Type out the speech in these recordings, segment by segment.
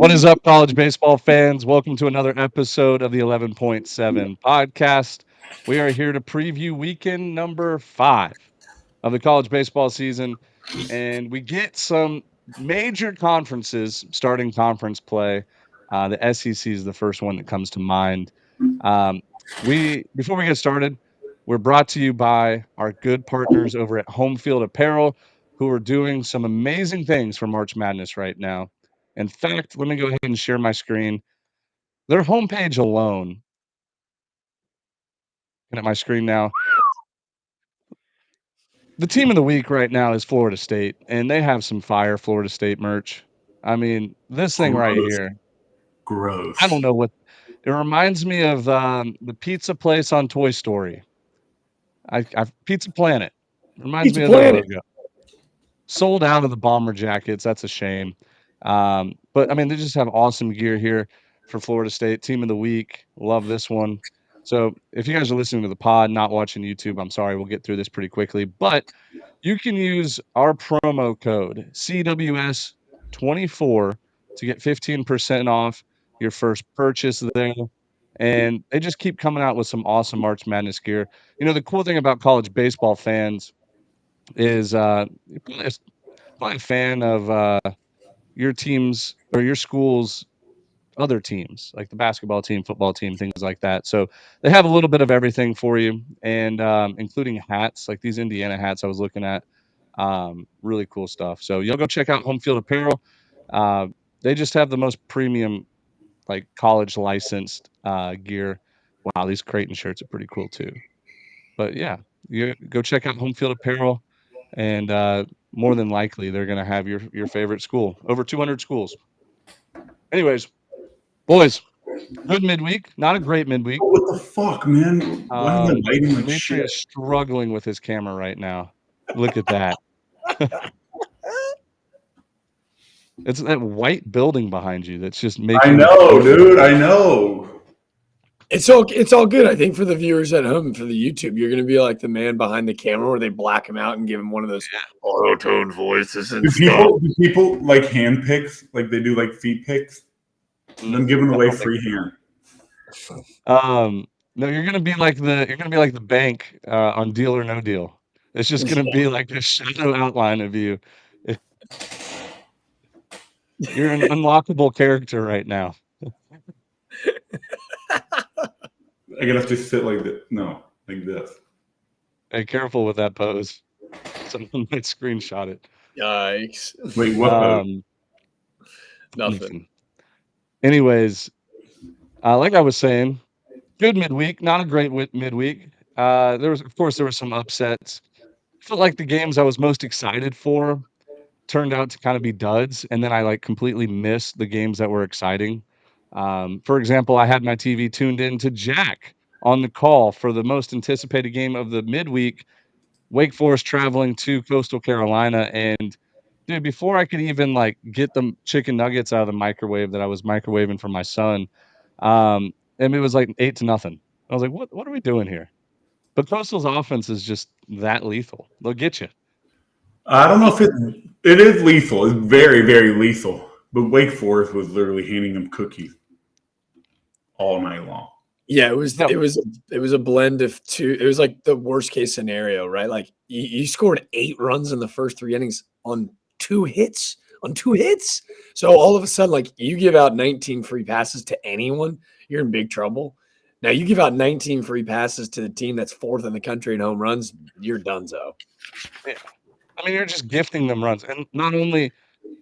What is up, college baseball fans? Welcome to another episode of the 11.7 podcast. We are here to preview weekend number 5 of the college baseball season, and we get some major conferences starting conference play. The SEC is the first one that comes to mind. Um, before we get started, we're brought to you by our good partners over at Home Field Apparel, who are doing some amazing things for March Madness right now. In fact, let me go ahead and share my screen. Their homepage alone, looking at my screen now, the team of the week right now is Florida State, and they have some fire Florida State merch. I mean, this thing right Gross. here, I Gross. don't know what it reminds me of. The pizza place on Toy Story. Pizza Planet reminds Pizza me of their Planet. logo. Sold out of the bomber jackets. That's a shame. But I mean, they just have awesome gear here for Florida State. Team of the week. Love this one. So if you guys are listening to the pod, not watching YouTube, I'm sorry. We'll get through this pretty quickly. But you can use our promo code CWS24 to get 15% off your first purchase there. And they just keep coming out with some awesome March Madness gear. You know, the cool thing about college baseball fans is you're probably a fan of your teams or your school's other teams, like the basketball team, football team, things like that. So they have a little bit of everything for you, and including hats, like these Indiana hats I was looking at. Really cool stuff. So y'all go check out Home Field Apparel. Uh, they just have the most premium, like college licensed gear. Wow, these Creighton shirts are pretty cool too. But yeah, you go check out Home Field Apparel, and more than likely they're going to have your favorite school. Over 200 schools. Anyways, boys, good midweek. Not a great midweek. What the fuck, man? Why am I lighting like Dimitri shit? is struggling with his camera right now. Look at that. It's that white building behind you that's just I making you know, focus. dude. I know. It's all good. I think for the viewers at home, for the YouTube, you're gonna be like the man behind the camera where they black him out and give him one of those auto-tone voices and Do stuff. people like hand picks? Like they do like feet picks? Them giving I away don't think free hand. no, you're gonna be like the bank on Deal or No Deal. It's just gonna be like a shadow outline of you. You're an unlockable character right now. I gotta just sit like this. No, like this. Hey, careful with that pose. Someone might screenshot it. Yikes! Wait, what pose? Nothing. Anyways, like I was saying, good midweek, not a great midweek. Of course, there were some upsets. I felt like the games I was most excited for turned out to kind of be duds, and then I like completely missed the games that were exciting. For example, I had my TV tuned in to Jack on the call for the most anticipated game of the midweek, Wake Forest traveling to Coastal Carolina. And dude, before I could even like get the chicken nuggets out of the microwave that I was microwaving for my son, and it was like 8-0. I was like, what are we doing here? But Coastal's offense is just that lethal. They'll get you. I don't know if it is lethal. It's very, very lethal. But Wake Forest was literally handing them cookies all night long. Yeah, it was No, a blend of two. It was like the worst case scenario, right? Like you scored 8 runs in the first 3 innings on 2 hits. On 2 hits. So all of a sudden, like you give out 19 free passes to anyone, you're in big trouble. Now you give out 19 free passes to the team that's 4th in the country in home runs, you're donezo. yeah. I mean, you're just gifting them runs, and not only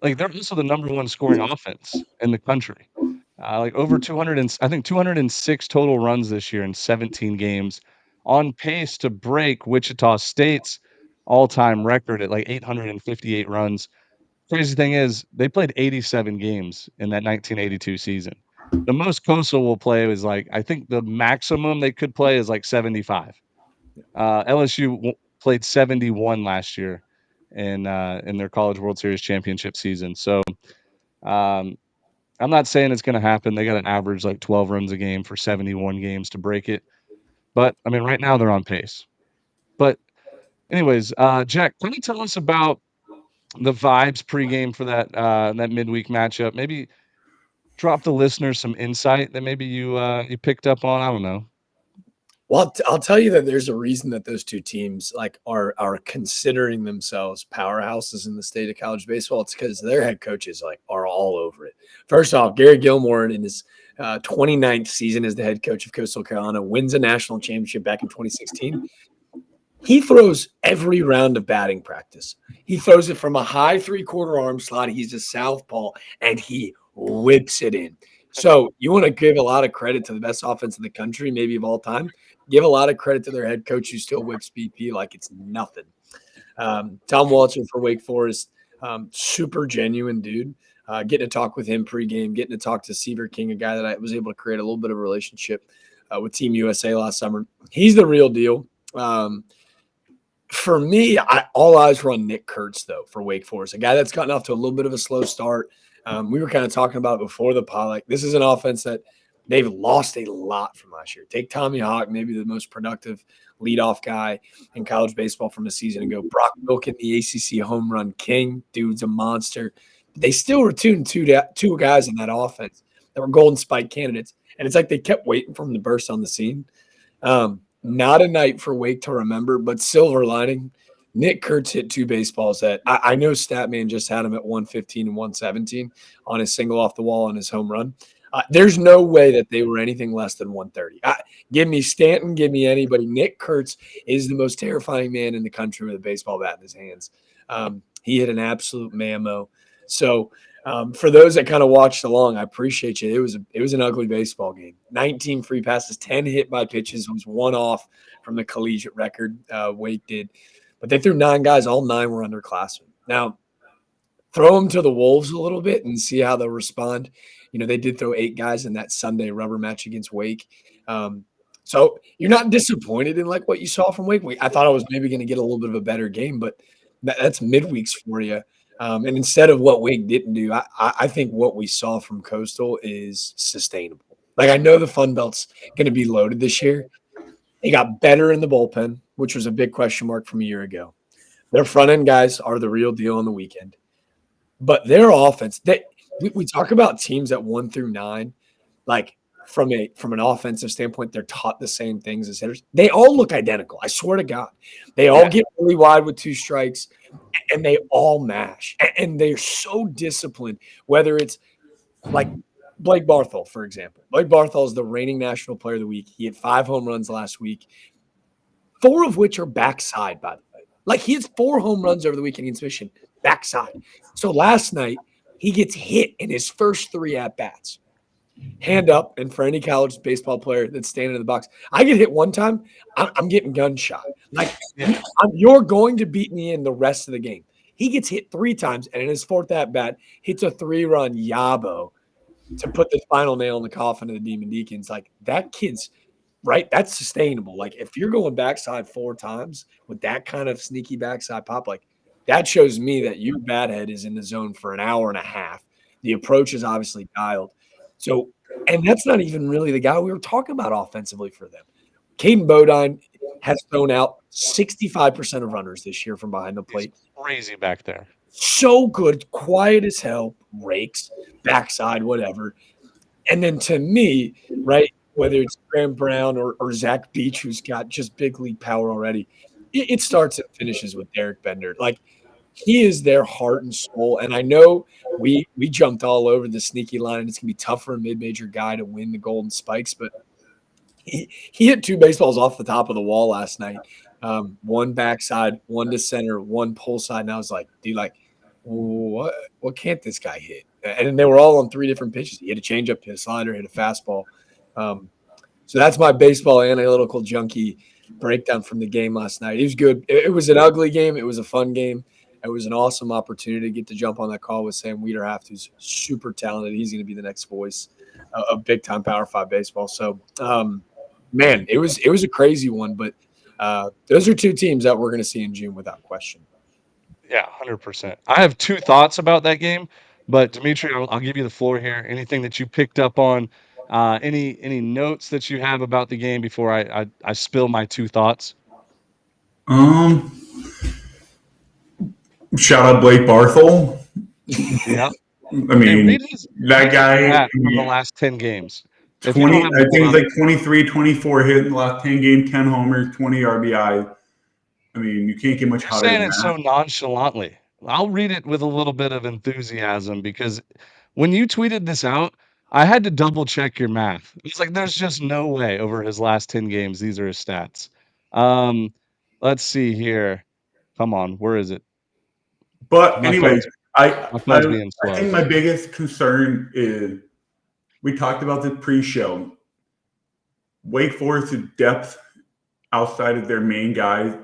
like they're also the number one scoring offense in the country. Like over 200 and I think 206 total runs this year in 17 games, on pace to break Wichita State's all-time record at like 858 runs. Crazy thing is, they played 87 games in that 1982 season. The most Coastal will play is like I think the maximum they could play is like 75. LSU played 71 last year in their College World Series championship season. So um, I'm not saying it's going to happen. They got an average like 12 runs a game for 71 games to break it. But I mean, right now they're on pace. But anyways, Jack, can you tell us about the vibes pregame for that midweek matchup? Maybe drop the listeners some insight that maybe you picked up on? I don't know. Well, I'll tell you that there's a reason that those two teams like are considering themselves powerhouses in the state of college baseball. It's because their head coaches like are all over it. First off, Gary Gilmore in his 29th season as the head coach of Coastal Carolina wins a national championship back in 2016. He throws every round of batting practice. He throws it from a high 3/4 arm slot. He's a southpaw, and he whips it in. So you want to give a lot of credit to the best offense in the country, maybe of all time. Give a lot of credit to their head coach who still whips BP like it's nothing. Tom Walter for Wake Forest, super genuine dude. Getting to talk with him pregame, getting to talk to Seaver King, a guy that I was able to create a little bit of a relationship with Team USA last summer. He's the real deal. For me, all eyes were on Nick Kurtz, though, for Wake Forest, a guy that's gotten off to a little bit of a slow start. We were kind of talking about it before the pod. Like, this is an offense that they've lost a lot from last year. Take Tommy Hawk, maybe the most productive leadoff guy in college baseball from a season ago. Brock Wilken, the ACC home run king. Dude's a monster. They still returned two guys in that offense that were Golden Spike candidates. And it's like they kept waiting for him to burst on the scene. Not a night for Wake to remember, but silver lining. Nick Kurtz hit two baseballs that I know Statman just had him at 115 and 117 on his single off the wall on his home run. There's no way that they were anything less than 130. Give me Stanton, give me anybody. Nick Kurtz is the most terrifying man in the country with a baseball bat in his hands. He hit an absolute mammo. So for those that kind of watched along, I appreciate you. It was an ugly baseball game. 19 free passes, 10 hit by pitches. It was one off from the collegiate record. Wake did, but they threw 9 guys. All 9 were underclassmen. Now, throw them to the Wolves a little bit and see how they'll respond. You know, they did throw 8 guys in that Sunday rubber match against Wake. So you're not disappointed in like what you saw from Wake. I thought I was maybe going to get a little bit of a better game, but that's midweeks for you. And instead of what Wake didn't do, I think what we saw from Coastal is sustainable. Like, I know the Fun Belt's going to be loaded this year. They got better in the bullpen, which was a big question mark from a year ago. Their front end guys are the real deal on the weekend. But their offense, we talk about teams at 1 through 9, like from an offensive standpoint, they're taught the same things as hitters. They all look identical. I swear to God. They all get really wide with 2 strikes. And they all mash, and they're so disciplined, whether it's like Blake Barthol, for example. Blake Barthol is the reigning National Player of the Week. He had 5 home runs last week, 4 of which are backside, by the way. Like, he has 4 home runs over the weekend against Michigan, backside. So last night, he gets hit in his first 3 at-bats. Hand up, and for any college baseball player that's standing in the box, I get hit one time, I'm getting gunshot. Like, you're going to beat me in the rest of the game. He gets hit 3 times, and in his 4th at-bat, hits a 3-run Yabo to put the final nail in the coffin of the Demon Deacons. Like, that kid's right. That's sustainable. Like, if you're going backside 4 times with that kind of sneaky backside pop, like, that shows me that your bat head is in the zone for an hour and a half. The approach is obviously dialed. So, and that's not even really the guy we were talking about offensively for them. Caden Bodine has thrown out 65% of runners this year from behind the plate. He's crazy back there. So good, quiet as hell, rakes, backside, whatever. And then to me, right, whether it's Graham Brown or Zach Beach, who's got just big league power already, it starts and finishes with Derek Bender. Like, he is their heart and soul. And I know we jumped all over the sneaky line, and it's going to be tough for a mid-major guy to win the Golden Spikes, but he hit 2 baseballs off the top of the wall last night. One backside, one to center, one pull side. And I was like, dude, like, what can't this guy hit? And they were all on 3 different pitches. He hit a changeup, hit a slider, hit a fastball. So that's my baseball analytical junkie breakdown from the game last night. It was good. It was an ugly game. It was a fun game. It was an awesome opportunity to get to jump on that call with Sam Wiederhaft, who's super talented. He's going to be the next voice of big-time Power 5 baseball. So, man, it was a crazy one, but those are 2 teams that we're going to see in June without question. Yeah, 100%. I have 2 thoughts about that game, but Dimitri, I'll give you the floor here. Anything that you picked up on, any notes that you have about the game before I spill my 2 thoughts? Shout out Blake Barthol. Yeah. I Hey, mean, read his that guy, I stat from the mean, last 10 games. If you don't 20, have I it pulled think it's up, like 23, 24 hit in the last 10 games, 10 homers, 20 RBI. I mean, you can't get much you're hotter saying than it that. so nonchalantly. I'll read it with a little bit of enthusiasm because when you tweeted this out, I had to double check your math. It's like there's just no way over his last 10 games these are his stats. Um, let's see here. Come on, where is it? But My anyway, phone's I, my I, phone's being I slow. think my biggest concern is we talked about the pre-show. Wake Forest's depth outside of their main guys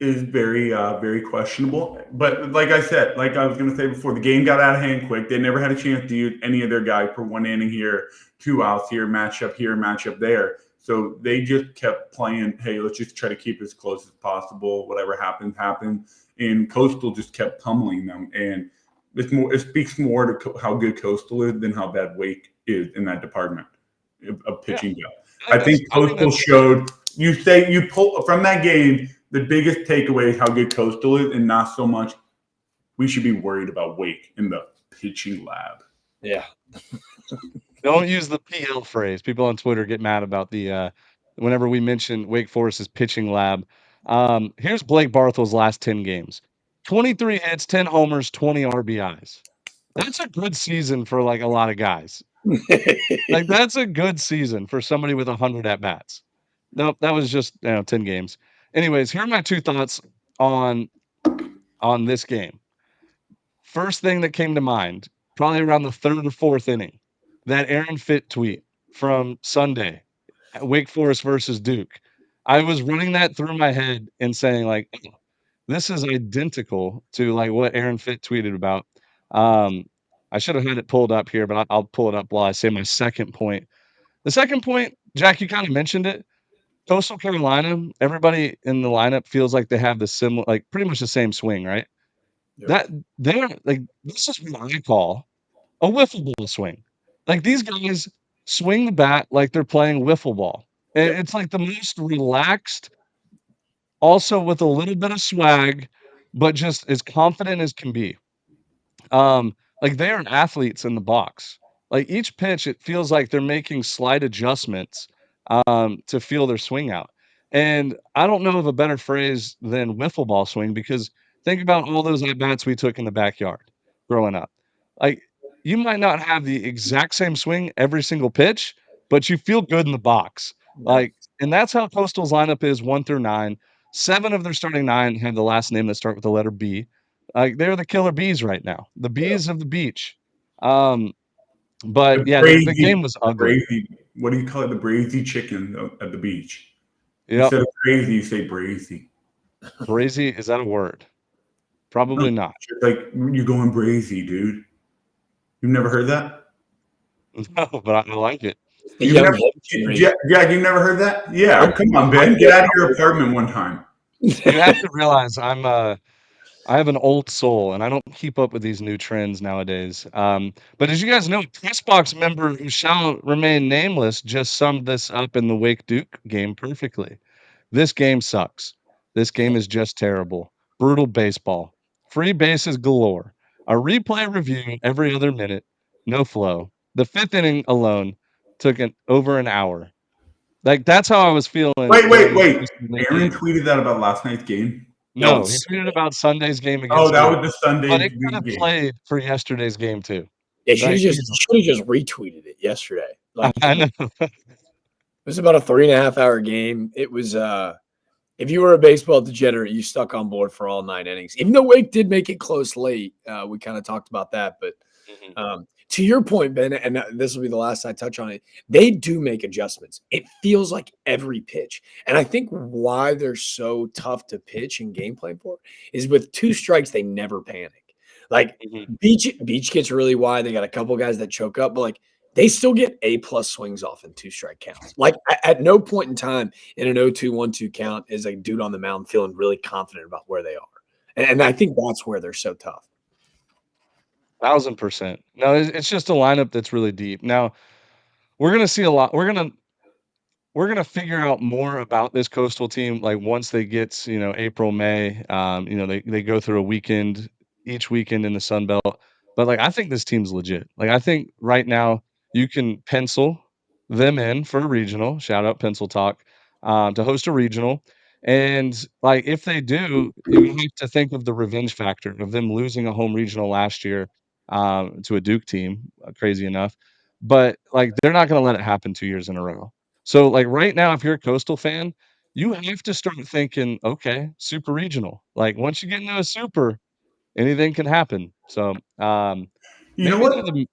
is very questionable. But like I said, like I was going to say before, the game got out of hand quick. They never had a chance to use any of their guys for one inning here, 2 outs here, matchup there. So they just kept playing, hey, let's just try to keep it as close as possible. Whatever happens, happens. And Coastal just kept pummeling them. And it speaks more to how good Coastal is than how bad Wake is in that department of Yeah, pitching depth. I I think think Coastal that's showed. You pull from that game. The biggest takeaway is how good Coastal is, and not so much we should be worried about Wake in the pitching lab. Yeah. don't use the PL phrase. People on Twitter get mad about the whenever we mention Wake Forest's pitching lab. Here's Blake Barthel's last 10 games. 23 hits, 10 homers, 20 RBIs. That's a good season for like a lot of guys. Like that's a good season for somebody with 100 at bats. Nope, that was just 10 games. Anyways, here are my two thoughts on this game. First thing that came to mind, probably around the third or fourth inning, that Aaron Fitt tweet from Sunday, Wake Forest versus Duke. I was running that through my head and saying like, "Oh, this is identical to like what Aaron Fitt tweeted about. Um, I should have had it pulled up here, but I'll pull it up while I say my second point. The second point, Jack, you kind of mentioned it. Coastal Carolina, everybody in the lineup feels like they have the similar, like pretty much the same swing, right? Yep. That they're like this is what I call a wiffle ball swing. Like these guys swing the bat like they're playing wiffle ball. And Yep. it's like the most relaxed, also with a little bit of swag, but just as confident as can be. Like they are athletes in the box. Like each pitch, it feels like they're making slight adjustments to feel their swing out. And I don't know of a better phrase than wiffle ball swing because think about all those at bats we took in the backyard growing up. Like you might not have the exact same swing every single pitch, but you feel good in the box. Yeah. Like, and that's how Coastal's lineup is 1 through 9. 7 of their starting 9 have the last name that start with the letter B. Like they're the killer bees right now, the Yeah. bees of the beach. Um, but The yeah, the game crazy, was ugly. what do you call it? The brazy chicken at the beach. Yep. Instead of crazy, you say brazy. Brazy, is that a word? No, Probably not. it's like you're going brazy, dude. You've never heard that? No, but I like it. The You've young never, hip generation. Jack, you've never heard that? Yeah, Nope. come on, I Ben, grew get out of your up apartment one time. You have to realize I have an old soul and I don't keep up with these new trends nowadays. But as you guys know, press box member who shall remain nameless just summed this up in the Wake Duke game perfectly. This game sucks. This game is just terrible. Brutal baseball. Free bases galore. A replay review every other minute. No flow. The fifth inning alone took over an hour. Like that's how I was feeling during the Wait. Coastal Link Aaron game. tweeted that about last night's game. That No, he was tweeted about Sunday's game Oh, against that Duke, was the Sunday but it could have game. played for yesterday's game too. they should have Like just easily. retweeted it yesterday. Like I it know. was about a 3.5 hour game. It was if you were a baseball degenerate, you stuck on board for all 9 innings. Even though Wake did make it close late, we kind of talked about that. But Mhm. to your point, Ben, and this will be the last I touch on it, they do make adjustments. It feels like every pitch. And I think why they're so tough to pitch and game plan for is with 2 strikes, they never panic. Like Mhm. Beach gets really wide. They got a couple guys that choke up, but like they still get A+ swings off in 2 strike counts. Like at no point in time in an 0-2-1-2 count is a dude on the mound feeling really confident about where they are. And I think that's where they're so tough. 1000%. No, it's just a lineup that's really deep. Now, we're gonna see a lot. We're gonna figure out more about this Coastal team, like, once they get, April, May, they go through a weekend each weekend in the Sun Belt. But, like, I think this team's legit. Like, I think right now you can pencil them in for a regional, shout out Pencil Talk, to host a regional, and, like, if they do, you have to think of the revenge factor of them losing a home regional last year, to a Duke team, crazy enough, but, like, they're not gonna let it happen 2 years in a row. So, like, right now, if you're a Coastal fan, you have to start thinking, "Okay, super regional." Like, once you get into a super, anything can happen. So, You know maybe they're what? the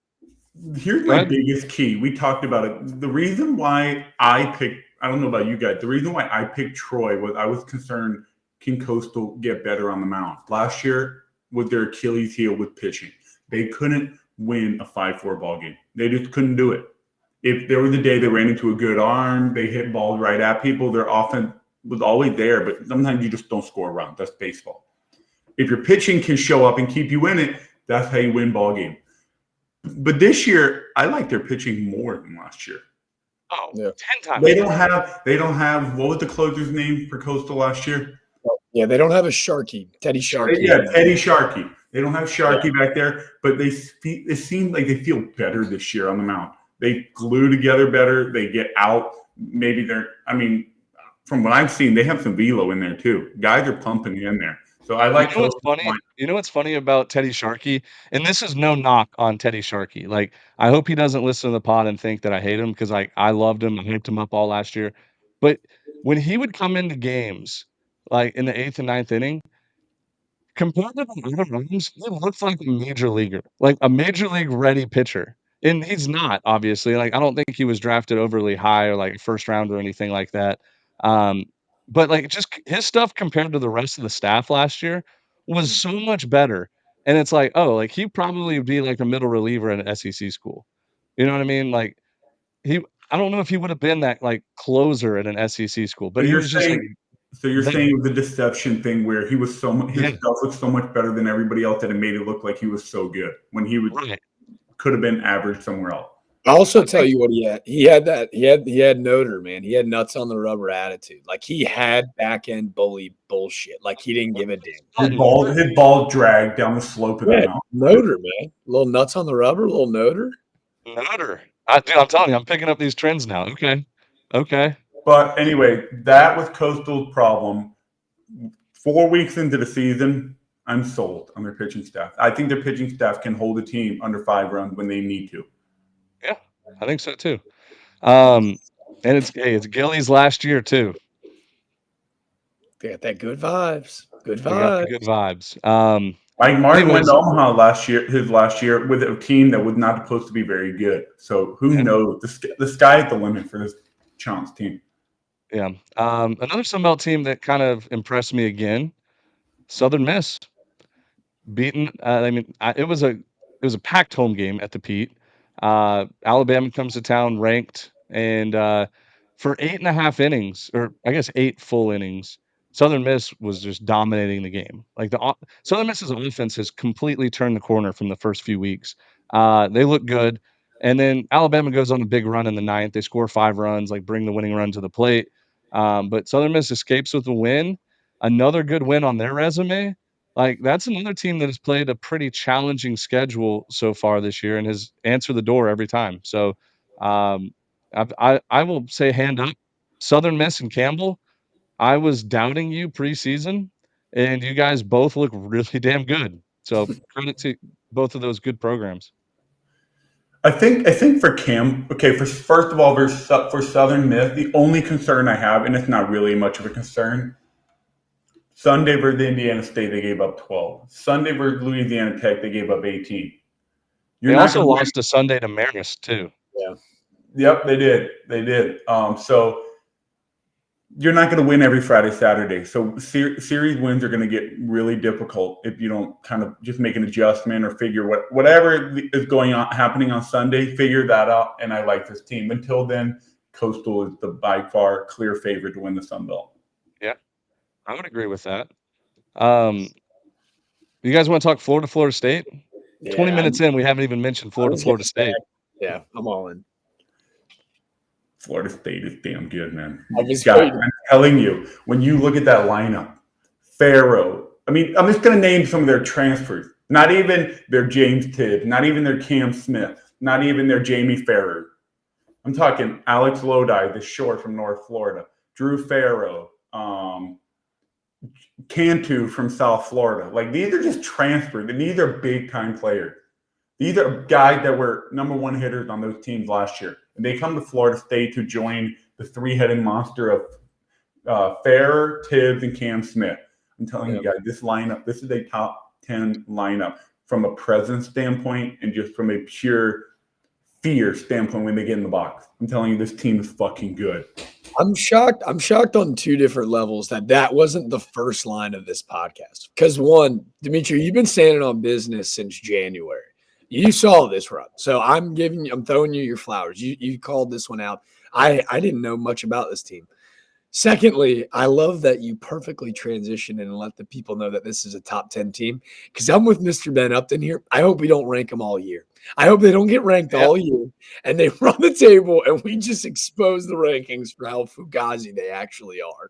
Here's go my ahead. biggest key. We talked about it. The reason why I picked, I don't know about you guys, the reason why I picked Troy was I was concerned, can Coastal get better on the mound? Last year was their Achilles heel with pitching. They couldn't win a 5-4 ball game. They just couldn't do it. If there was a day they ran into a good arm, they hit balls right at people, their offense was always there, but sometimes you just don't score a run. That's baseball. If your pitching can show up and keep you in it, that's how you win ball games. But this year, I like their pitching more than last year. Oh, Yeah. 10 times They better. don't have what was the closer's name for Coastal last year? Yeah, they don't have a Sharkey, Teddy Sharkey. Yeah, Teddy Sharkey. They don't have Sharkey Yeah. back there, but it seems like they feel better this year on the mound. They glue together better. They get out. Maybe from what I've seen, they have some velo in there too. Guys are pumping in there. So I You like know what's Coastal. funny? You know what's funny about Teddy Sharkey? And this is no knock on Teddy Sharkey. Like, I hope he doesn't listen to the pod and think that I hate him because I loved him. I hyped him up all last year. But when he would come into games, like in the 8th and ninth inning, compared to the other rooms, he looks like a major leaguer, like a major league ready pitcher. And he's not, obviously. Like, I don't think he was drafted overly high or like first round or anything like that. Um, but like just his stuff compared to the rest of the staff last year was so much better. And it's like, oh, like he probably would be like a middle reliever at an SEC school. You know what I mean? Like he I don't know if he would have been that like closer at an SEC school, So but he you're was just like saying, so you're there. saying the deception thing where he was his Yeah, stuff looked so much better than everybody else that it made it look like he was so good when right. could have been average somewhere else. I'll also I tell think you what he had. He had Noter, man. He had nuts on the rubber attitude. Like he had back end bully bullshit. Like he didn't give a damn. Sutton. His ball dragged down the slope of that Yeah, mountain. Noter, man. Little nuts on the rubber, little Noter. Nutter. I'm telling you, I'm picking up these trends now. Okay. Okay. But anyway, that was Coastal's problem. 4 weeks into the season, I'm sold on their pitching staff. I think their pitching staff can hold a team under 5 runs when they need to. Yeah, I think so too. Um, and it's Gilly's last year too. They got that good vibes. Good They got the vibes. good vibes. Mike Martin went Anyways, to Omaha his last year, with a team that was not supposed to be very good. So who yeah, knows? The sky is the limit for this Chance team. yeah. Another Sun Belt team that kind of impressed me again, Southern Miss. Beaten, I mean, it was a packed home game at the Pete. Alabama comes to town ranked, and for 8.5 innings, or I guess 8 full innings, Southern Miss was just dominating the game. Like Southern Miss's offense has completely turned the corner from the first few weeks. They look good, and then Alabama goes on a big run in the ninth. They score 5 runs, like bring the winning run to the plate. But Southern Miss escapes with a win. Another good win on their resume. Like, that's another team that has played a pretty challenging schedule so far this year and has answered the door every time. So, um, I will say hand up, Southern Miss and Campbell, I was doubting you preseason, and you guys both look really damn good. So, credit to both of those good programs. I think for Cam, okay, first of all, for Southern Miss, the only concern I have, and it's not really much of a concern, Sunday versus Indiana State, they gave up 12. Sunday versus Louisiana Tech, they gave up 18. You're They not also going to win. lost a Sunday to Marist too. Yeah. Yep, they did. They did. So you're not going to win every Friday, Saturday. So series wins are going to get really difficult if you don't kind of just make an adjustment or figure whatever is happening on Sunday, figure that out. And I like this team. Until then, Coastal is the by far clear favorite to win the Sun Belt. Yeah, I would agree with that. Um, you guys want to talk Florida State? 20 Yeah. minutes in, we haven't even mentioned I was gonna Florida say, State. yeah, I'm all in. Florida State is damn good, man. I was God, waiting. I'm telling you, when you look at that lineup, Farrow. I mean, I'm just going to name some of their transfers. Not even their James Tibbs, not even their Cam Smith, not even their Jamie Farrer. I'm talking Alex Lodi, the short from North Florida, Drew Farrow, Cantu from South Florida. Like these are just transferred, and these are big time players. These are guys that were number one hitters on those teams last year, and they come to Florida State to join the three-headed monster of Farrer, Tibbs, and Cam Smith. I'm telling you guys, this lineup, this is a top 10 lineup from a presence standpoint and just from a pure fear standpoint when they get in the box. I'm telling you, this team is fucking good. I'm shocked. I'm shocked on two different levels that wasn't the first line of this podcast. Because one, Dimitri, you've been standing on business since January. You saw this run, so I'm throwing you your flowers. You called this one out. I didn't know much about this team. Secondly, I love that you perfectly transition and let the people know that this is a top 10 team because I'm with Mr. Ben Upton here. I hope we don't rank them all year. I hope they don't get ranked all year and they run the table and we just expose the rankings for how fugazi they actually are.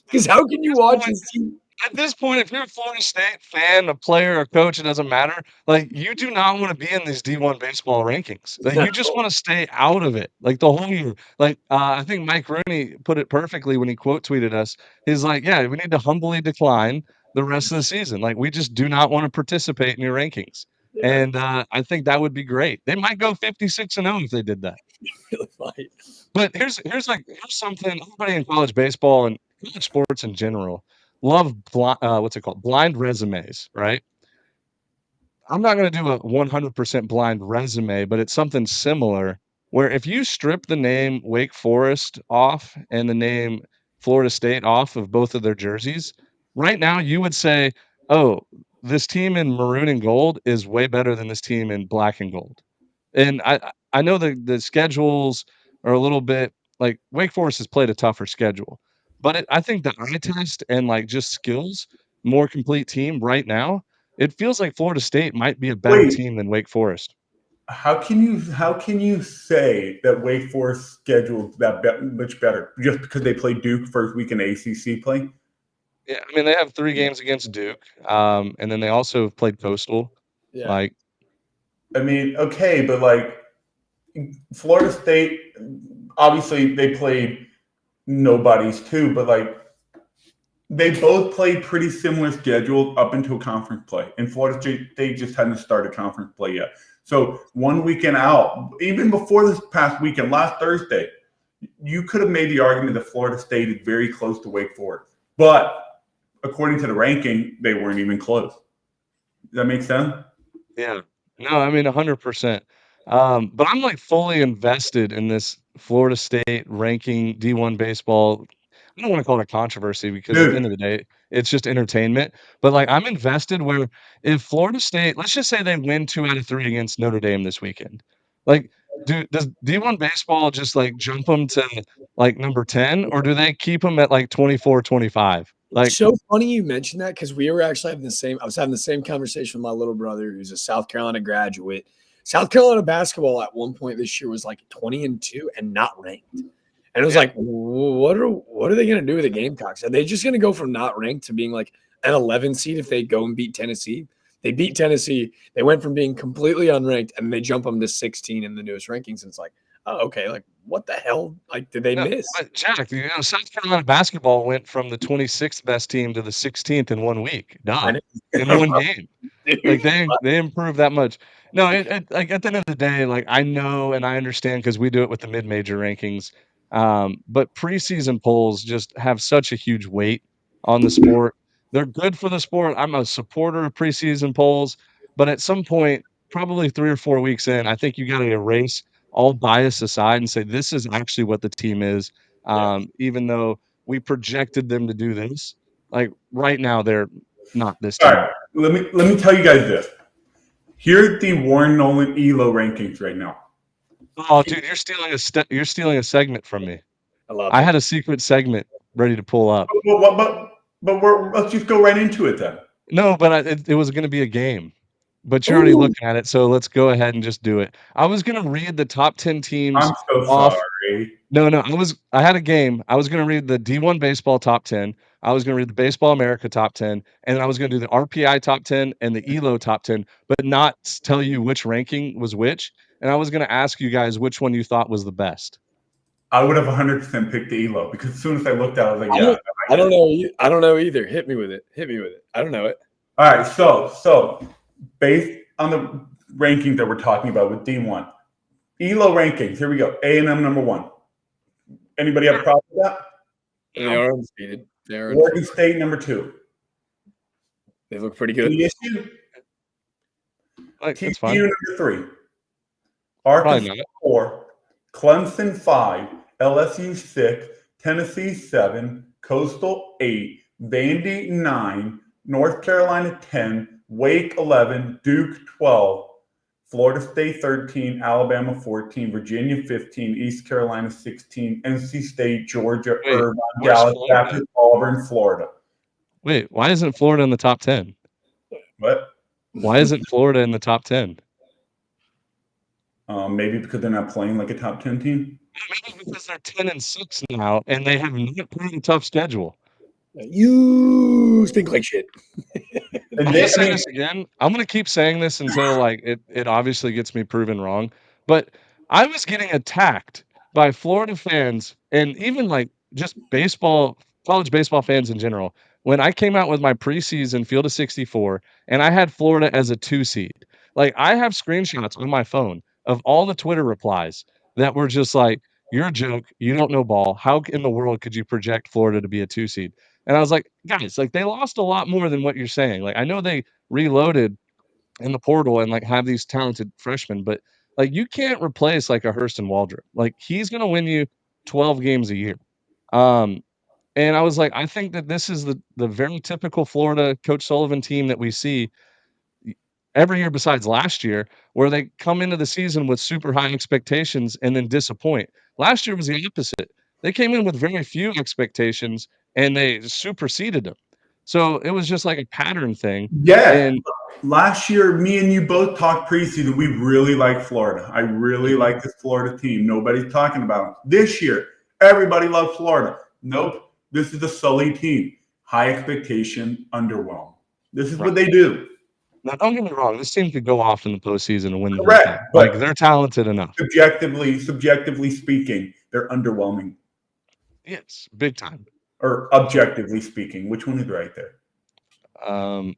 Because how can you watch this team? At this point, if you're a Florida State fan, a player, a coach, it doesn't matter. Like, you do not want to be in these D1 baseball rankings. Like, No. you just want to stay out of it, like the whole year. Like, I think Mike Rooney put it perfectly when he quote tweeted us. He's like, "Yeah, we need to humbly decline the rest of the season. Like, we just do not want to participate in your rankings." Yeah, And I think that would be great. They might go 56-0 if they did that. really might. But here's something everybody in college baseball and college sports in general love what's it called? Blind resumes, right? I'm not gonna do a 100% blind resume, but it's something similar where if you strip the name Wake Forest off and the name Florida State off of both of their jerseys, right now you would say, "Oh, this team in maroon and gold is way better than this team in black and gold." And I know the schedules are a little bit like Wake Forest has played a tougher schedule, but I think the eye test and like just skills, more complete team right now, it feels like Florida State might be a better Wait, team than Wake Forest. how can you say that Wake Forest scheduled much better just because they played Duke first week in ACC play? Yeah, I mean they have 3 games against Duke, and then they also played Coastal. Yeah. Like, I mean, okay, but like Florida State, obviously they played nobodies too, but like they both played pretty similar schedule up until conference play. And Florida State, they just hadn't started conference play yet. So one weekend out, even before this past weekend, last Thursday, you could have made the argument that Florida State is very close to Wake Forest. But according to the ranking, they weren't even close. Does that make sense? yeah. No, I mean 100%. But I'm like fully invested in this Florida State ranking D1 baseball. I don't want to call it a controversy because at the end Dude, of the day, it's just entertainment. But like I'm invested where if Florida State, let's just say they win 2 out of 3 against Notre Dame this weekend, like does D1 baseball just like jump them to like number 10 or do they keep them at like 24, 25? It's Like, so funny you mentioned that because we were actually having the same. I was having the same conversation with my little brother, who's a South Carolina graduate. South Carolina basketball at one point this year was like 20-2 and not ranked. And it was yeah, like, what are they going to do with the Gamecocks? Are they just going to go from not ranked to being like an 11 seed if they go and beat Tennessee? They beat Tennessee. They went from being completely unranked and they jump them to 16 in the newest rankings. And it's like, oh, okay, like what the hell? Like, did they no, miss? but Jack, South Carolina basketball went from the 26th best team to the 16th in 1 week. Duh, And in one game. Like, dude, they improved that much. No, like, at the end of the day, like, I know and I understand because we do it with the mid-major rankings, but preseason polls just have such a huge weight on the sport. They're good for the sport. I'm a supporter of preseason polls, but at some point, probably 3 or 4 weeks in, I think you gotta erase all bias aside and say, "This is actually what the team is," yeah. even though we projected them to do this. Like, right now, they're not this all team. right. Let me tell you guys this. Here's the Warren Nolan ELO rankings right now. Oh, dude, you're stealing a segment from me. I love I it. had a secret segment ready to pull up. Let's just go right into it then. No, but it was gonna be a game, but you're already Ooh, looking at it, so let's go ahead and just do it. I was gonna read the top 10 teams I'm so off. sorry. No, I had a game. I was gonna read the D1 baseball top 10. I was going to read the Baseball America top 10, and I was going to do the RPI top 10 and the ELO top 10, but not tell you which ranking was which. And I was going to ask you guys which one you thought was the best. I would have 100% picked the ELO because as soon as I looked at it, I was like, yeah. I don't know. I don't know either. Hit me with it. I don't know it. All right. So based on the rankings that we're talking about with D1, ELO rankings, here we go. A&M number 1. Anybody have a problem with that? They are undefeated. Oregon State number 2. They look pretty good. TCU, That's fine. number 3. Arkansas 4. Clemson 5. LSU 6. Tennessee 7. Coastal 8. Vandy 9. North Carolina 10. Wake 11. Duke 12. Florida State 13, Alabama 14, Virginia 15, East Carolina 16, NC State, Georgia, Irvine, Dallas, Baptist, Auburn, Florida. Wait, why isn't Florida in the top 10? What? Why isn't Florida in the top 10? Maybe because they're not playing like a top 10 team. Maybe because they're 10-6 now, and they have not played a tough schedule. You stink like shit. I'm gonna say this again. I'm gonna keep saying this until like it obviously gets me proven wrong. But I was getting attacked by Florida fans and even like just college baseball fans in general. When I came out with my preseason field of 64 and I had Florida as a 2 seed. Like I have screenshots on my phone of all the Twitter replies that were just like, "You're a joke. You don't know ball. How in the world could you project Florida to be a 2 seed?" And I was like, guys, like they lost a lot more than what you're saying. Like I know they reloaded in the portal and like have these talented freshmen, but like you can't replace like a Hurston Waldrop. Like he's gonna win you 12 games a year. Um, and I was like, I think that this is the very typical Florida Coach Sullivan team that we see every year besides last year, where they come into the season with super high expectations and then disappoint. Last year was the opposite. They came in with very few expectations and they superseded them. So it was just like a pattern thing. Yeah. And last year, me and you both talked preseason. We really like Florida. I really like this Florida team. Nobody's talking about them. This year, everybody loves Florida. Nope. This is a Sully team. High expectation, underwhelm. This is what they do. Now, don't get me wrong. This team could go off in the postseason and win the Correct, whole thing. Like they're talented enough. Subjectively speaking, they're underwhelming. Yes, big time. Or objectively speaking, which one is right there?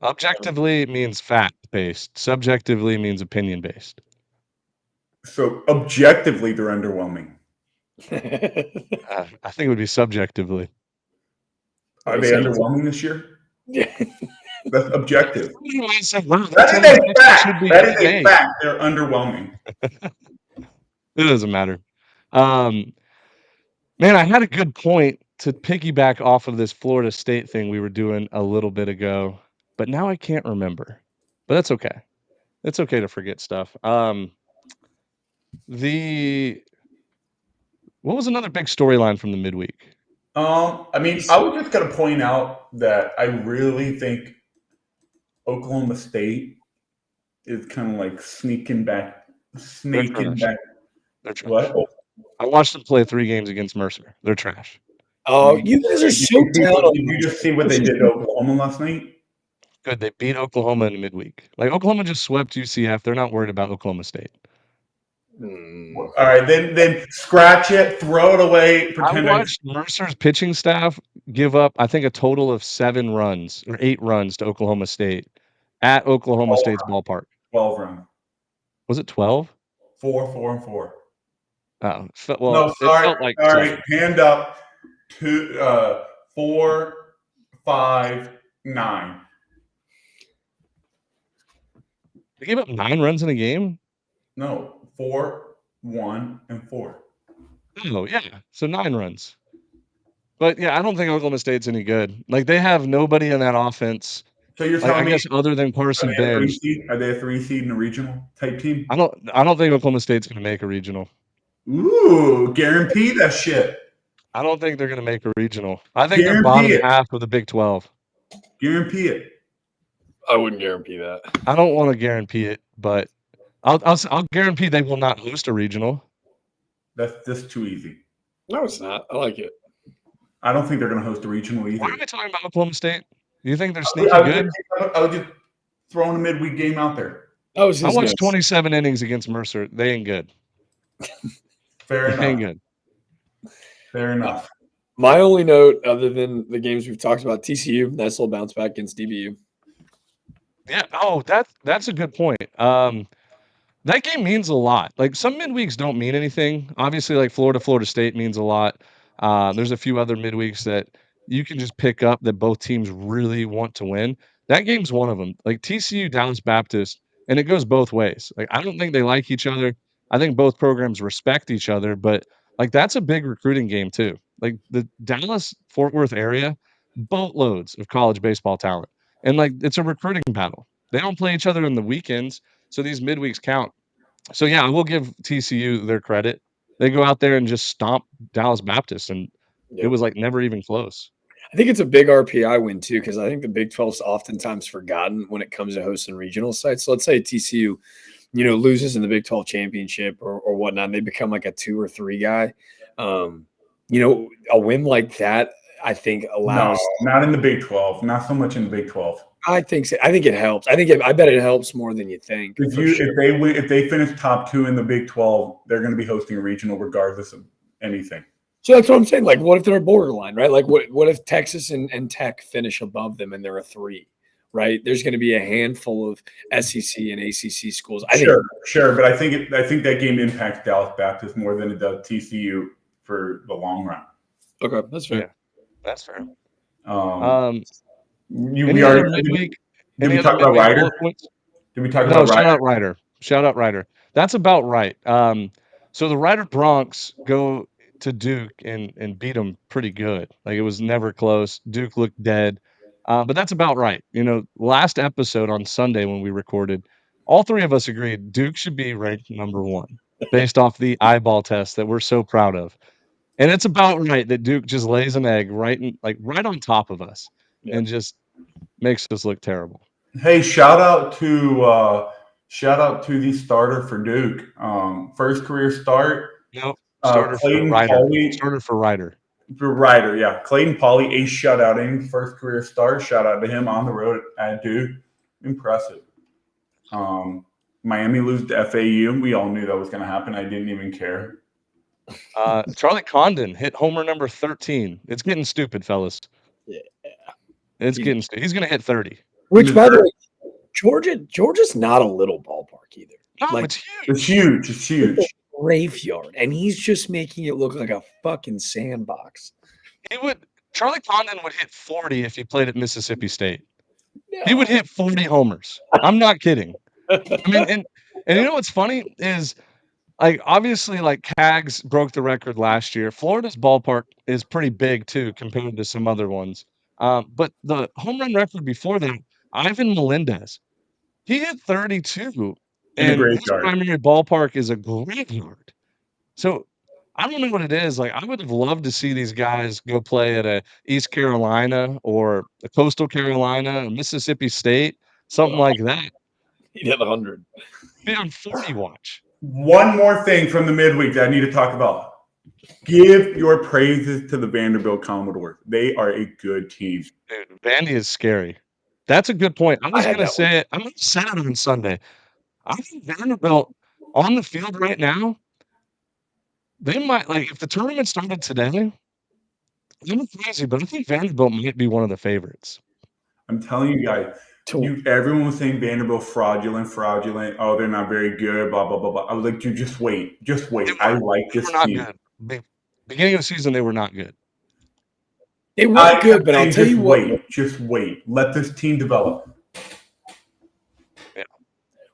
Objectively means fact-based. Subjectively means opinion-based. So objectively, they're underwhelming. I think it would be subjectively. Are they underwhelming this year? Yeah. That's objective. That is a fact. That is a fact. They're underwhelming. It doesn't matter. Man, I had a good point to piggyback off of this Florida State thing we were doing a little bit ago, but now I can't remember. But that's okay. It's okay to forget stuff. What was another big storyline from the midweek? I mean, I was just going to point out that I really think Oklahoma State is kind of like snaking back. They're trash. What? I watched them play 3 games against Mercer. They're trash. Oh, you guys are so talented. Did you just see what they did to Oklahoma last night? Good. They beat Oklahoma in the midweek. Like Oklahoma just swept UCF. They're not worried about Oklahoma State. All right, then scratch it, throw it away. I watched Mercer's pitching staff give up, I think, a total of 7 runs or 8 runs to Oklahoma State at Oklahoma State's ballpark. 12 runs. Was it 12? 4, 4, and 4. Oh, well, no, sorry, it felt like sorry. Hand up. 2, 4, 5, 9. They gave up 9 runs in a game? No, 4, 1, and 4. Oh, yeah. So 9 runs. But yeah, I don't think Oklahoma State's any good. Like they have nobody in that offense. So you're telling me, I guess other than Carson Bench. Are they a 3 seed in a regional type team? I don't think Oklahoma State's gonna make a regional. Ooh, guarantee that shit. I don't think they're gonna make a regional. I think they're bottom half of the Big 12. Guarantee it. I wouldn't guarantee that. I don't want to guarantee it, but I'll guarantee they will not host a regional. That's just too easy. No, it's not. I like it. I don't think they're going to host a regional Why either. are we talking about Oklahoma State? Do you think they're I sneaky was good? just throwing a midweek game out there. That was I his watched guess. 27 innings against Mercer. They ain't good. Fair They ain't enough. good. Fair enough. My only note, other than the games we've talked about, TCU, nice little bounce back against DBU. Yeah. Oh, that's a good point. That game means a lot. Like some midweeks don't mean anything. Obviously, like Florida State means a lot. There's a few other midweeks that you can just pick up that both teams really want to win. That game's one of them. Like TCU Dallas Baptist, and it goes both ways. Like I don't think they like each other. I think both programs respect each other, but like that's a big recruiting game too. Like the Dallas Fort Worth area, boatloads of college baseball talent, and like it's a recruiting battle. They don't play each other in the weekends, so these midweeks count. So yeah, I will give TCU their credit. They go out there and just stomp Dallas Baptist, and it Yep. was like never even close. I think it's a big RPI win too, because I think the Big 12 is oftentimes forgotten when it comes to hosting regional sites. So let's say TCU, loses in the Big 12 championship or whatnot, and they become like a 2 or 3 guy. A win like that, I think allows. No, not in the Big 12. Not so much in the Big 12. I think so. I think it helps. I bet it helps more than you think. If they finish top 2 in the Big 12, they're going to be hosting a regional regardless of anything. So that's what I'm saying. Like, what if they're a borderline, right? Like, what if Texas and Tech finish above them and they're a 3, right? There's going to be a handful of SEC and ACC schools. Sure, but I think that game impacts Dallas Baptist more than it does TCU for the long run. Okay, that's fair. Yeah, that's fair. We already did we talk about Ryder? Did we talk about Ryder? Shout out Ryder. That's about right. So the Ryder Broncs go to Duke and beat them pretty good. Like it was never close. Duke looked dead. But that's about right. Last episode on Sunday when we recorded, all 3 of us agreed Duke should be ranked number 1 based off the eyeball test that we're so proud of. And it's about right that Duke just lays an egg right on top of us and just makes us look terrible. Hey, shout out to the starter for Duke. First career start. No, starter for Ryder. Starter for Ryder. For Ryder, yeah. Clayton Pauly, ace shutouting, first career start. Shout out to him on the road at Duke. Impressive. Miami lose to FAU. We all knew that was going to happen. I didn't even care. Charlie Condon hit homer number 13. It's getting stupid, fellas. Yeah. It's getting stupid. He's going to hit 30. Which, by the way, Georgia's not a little ballpark either. No, it's huge. It's huge. It's a graveyard, and he's just making it look like a fucking sandbox. Charlie Condon would hit 40 if he played at Mississippi State. No. He would hit 40 homers. I'm not kidding. I mean, and you know what's funny is, like, obviously, like, Cags broke the record last year. Florida's ballpark is pretty big, too, compared to some other ones. But the home run record before that, Ivan Melendez, he hit 32. And his primary ballpark is a graveyard. So I don't know what it is. Like, I would have loved to see these guys go play at a East Carolina or a Coastal Carolina, Mississippi State, something like that. He'd hit 100. Be on 40 watch. One more thing from the midweek that I need to talk about. Give your praises to the Vanderbilt Commodores. They are a good team. Dude, Vandy is scary. That's a good point. I was going to say it. I'm going to say it on Sunday. I think Vanderbilt on the field right now, they might, like, if the tournament started today, I'm crazy, but I think Vanderbilt might be one of the favorites. I'm telling you guys, everyone was saying Vanderbilt fraudulent. Oh, they're not very good, blah, blah, blah, blah. I was like, dude, just wait. I like this team. Good. Beginning of the season, they were not good. They were good, but I'll tell you what. Just wait. Let this team develop. Yeah.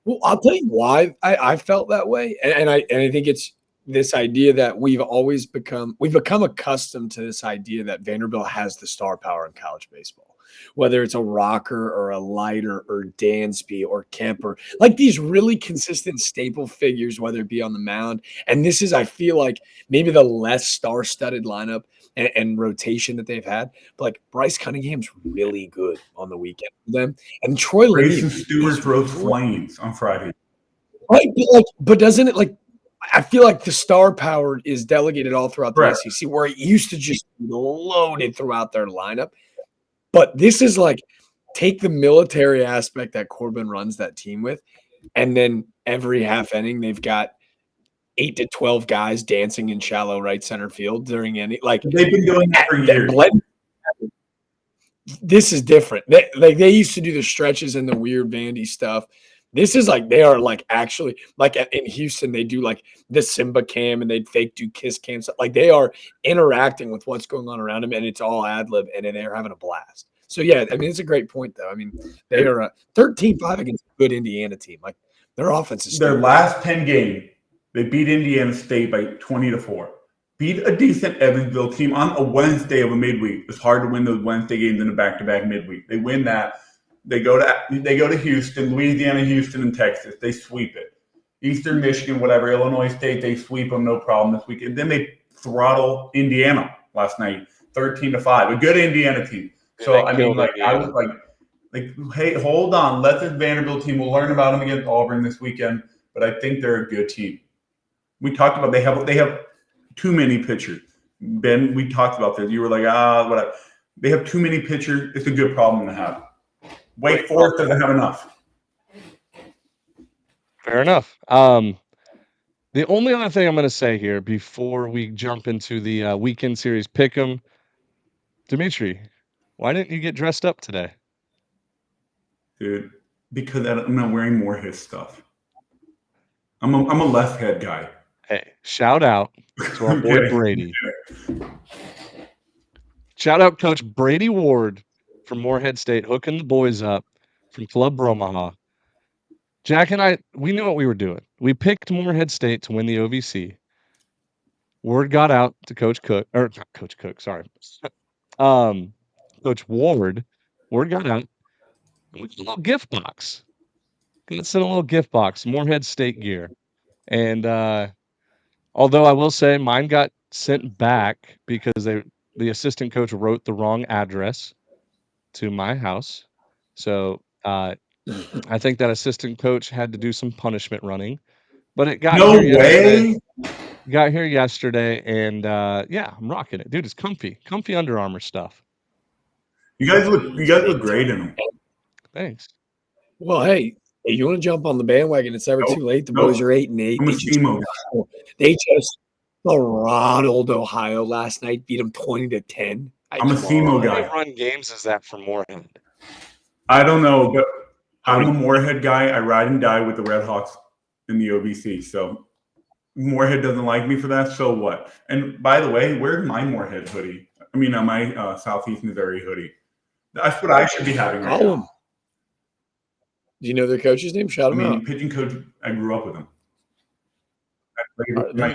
Well, I'll tell you why I felt that way, and I think it's this idea that we've become accustomed to this idea that Vanderbilt has the star power in college baseball. Whether it's a Rocker or a Leiter or Dansby or Kemper, like these really consistent staple figures, whether it be on the mound. And this is, I feel like, maybe the less star-studded lineup and rotation that they've had. But like Bryce Cunningham's really good on the weekend for them. And Troy Grayson Stewart throws flames on Friday. Right, but doesn't it, like, I feel like the star power is delegated all throughout the SEC, where it used to just loaded throughout their lineup. But this is like take the military aspect that Corbin runs that team with, and then every half inning they've got 8 to 12 guys dancing in shallow right center field during any they've been doing that for years. This is different. They used to do the stretches and the weird bandy stuff. This is like they are like actually like in Houston they do like the Simba cam and they fake do kiss cam stuff. Like they are interacting with what's going on around them and it's all ad lib and they're having a blast. So yeah, I mean it's a great point though. I mean they are 13-5 against a good Indiana team. Like their offense is their last 10 games. They beat Indiana State by 20-4. Beat a decent Evansville team on a Wednesday of a midweek. It's hard to win those Wednesday games in a back-to-back midweek. They win that. They go to Houston, Louisiana, Houston, and Texas. They sweep it. Eastern Michigan, whatever, Illinois State, they sweep them, no problem this weekend. Then they throttle Indiana last night, 13-5. A good Indiana team. So I mean, like Indiana. I was like, hey, hold on. Let this Vanderbilt team. We'll learn about them against Auburn this weekend. But I think they're a good team. We talked about they have too many pitchers. Ben, we talked about this. You were like, whatever. They have too many pitchers. It's a good problem to have. Wake Forest doesn't have enough. Fair enough. The only other thing I'm going to say here before we jump into the weekend series pick'em, Dimitri, why didn't you get dressed up today? Dude, because I'm not wearing more his stuff. I'm a left head guy. Hey, shout out to our boy Brady. Shout out Coach Brady Ward from Morehead State, hooking the boys up from Club Bromaha. Jack and I, we knew what we were doing. We picked Morehead State to win the OVC. Word got out to Coach Cook, or not Coach Cook, sorry. Coach Ward. Word got out. We got a little gift box. Got sent a little gift box, Morehead State gear. And although I will say mine got sent back because the assistant coach wrote the wrong address to my house. So I think that assistant coach had to do some punishment running. But it got here yesterday. Got here yesterday, and yeah, I'm rocking it, dude. It's comfy Under Armour stuff. You guys look great in them. Thanks. Well, hey, you want to jump on the bandwagon? It's never too late. The boys are 8-8. They just throttled Ohio last night. Beat them 20-10. I'm a SEMO guy. How many run games is that for Morehead? I don't know, but I'm a Morehead guy. I ride and die with the Red Hawks in the OVC. So Morehead doesn't like me for that. So what? And by the way, where's my Morehead hoodie? I mean, my Southeast Missouri hoodie. That's what I should be having right now. Do you know their coach's name? Shout him out. Pitching coach, I grew up with him.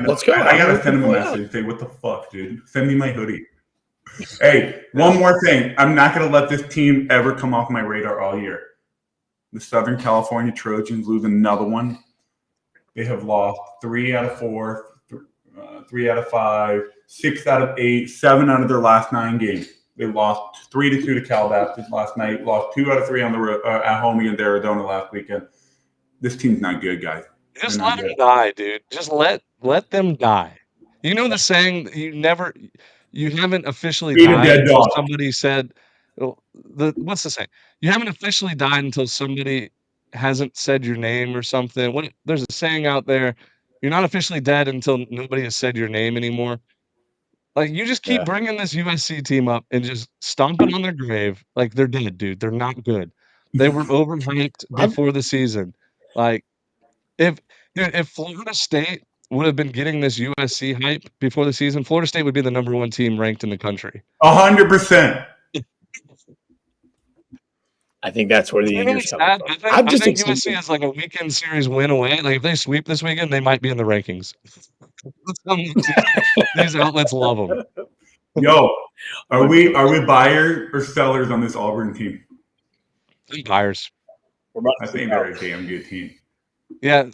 Let's go. I gotta send him a message. Say, what the fuck, dude? Send me my hoodie. Hey, one more thing. I'm not gonna let this team ever come off my radar all year. The Southern California Trojans lose another one. They have lost 3 out of 4, 3 out of 5, 6 out of 8, 7 out of their last 9 games. They lost 3-2 to Cal Baptist last night. Lost 2 out of 3 on the road, at home against Arizona last weekend. This team's not good, guys. Just let them die, dude. Just let them die. You know the saying, you haven't officially died until somebody said, what's the saying? You haven't officially died until somebody hasn't said your name or something. There's a saying out there, you're not officially dead until nobody has said your name anymore. Like, you just keep bringing this USC team up and just stomping on their grave. Like, they're dead, dude. They're not good. They were overhyped before the season. Like, if Florida State would have been getting this USC hype before the season, Florida State would be the number 1 team ranked in the country. 100%. I think that's where the anger's coming from. I think USC is like a weekend series win away. Like, if they sweep this weekend, they might be in the rankings. These outlets love them. Yo, are we buyers or sellers on this Auburn team? Buyers. I think they're a damn good team. Yeah,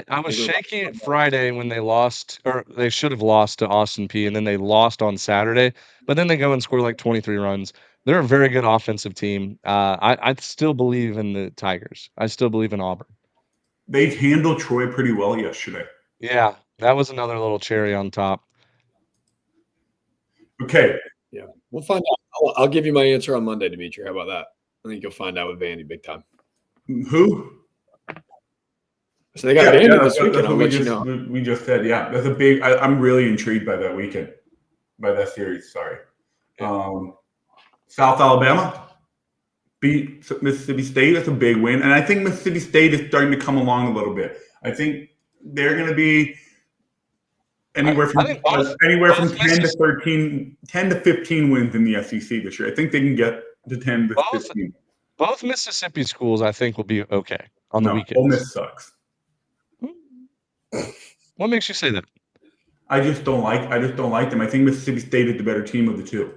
I was shaky Friday when they lost, or they should have lost to Austin Peay, and then they lost on Saturday. But then they go and score like 23 runs. They're a very good offensive team. I still believe in the Tigers. I still believe in Auburn. They handled Troy pretty well yesterday. Yeah, that was another little cherry on top. Okay, Yeah, we'll find out. I'll give you my answer on Monday, Dimitri. How about that? I think you'll find out with Vandy big time. Who? So they got Vandy Yeah, this weekend. that's I'll what let you know. we just said. Yeah, that's a big. I'm really intrigued by that weekend, by that series. Sorry. South Alabama beat Mississippi State. That's a big win, and I think Mississippi State is starting to come along a little bit. I think they're going to be anywhere from think both 10 to 13, 10 to 15 wins in the SEC this year. I think they can get to 10 to 15. Both Mississippi schools, I think, will be okay on the No, weekends. Ole Miss sucks. What makes you say that? I just don't like them. I think Mississippi State is the better team of the two.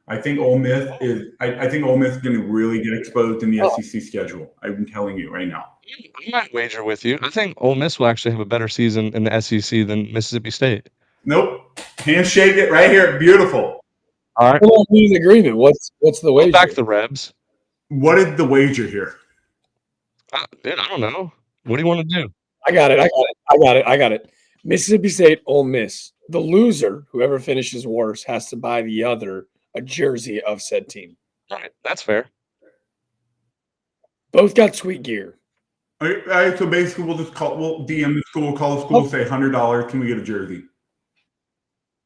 I think Ole Miss is. I think Ole Miss is going to really get exposed in the SEC schedule. I'm telling you right now. I might wager with you. I think Ole Miss will actually have a better season in the SEC than Mississippi State. Nope. Handshake it right here. Beautiful. All right. Well, we in agreement. What's the wager? Back the Rebs. What is the wager here? I don't know. What do you want to do? I got it. Mississippi State, Ole Miss. The loser, whoever finishes worse, has to buy the other a jersey of said team. All right, that's fair. Both got sweet gear. All right, so basically we'll DM the school, call the school, say $100. Can we get a jersey?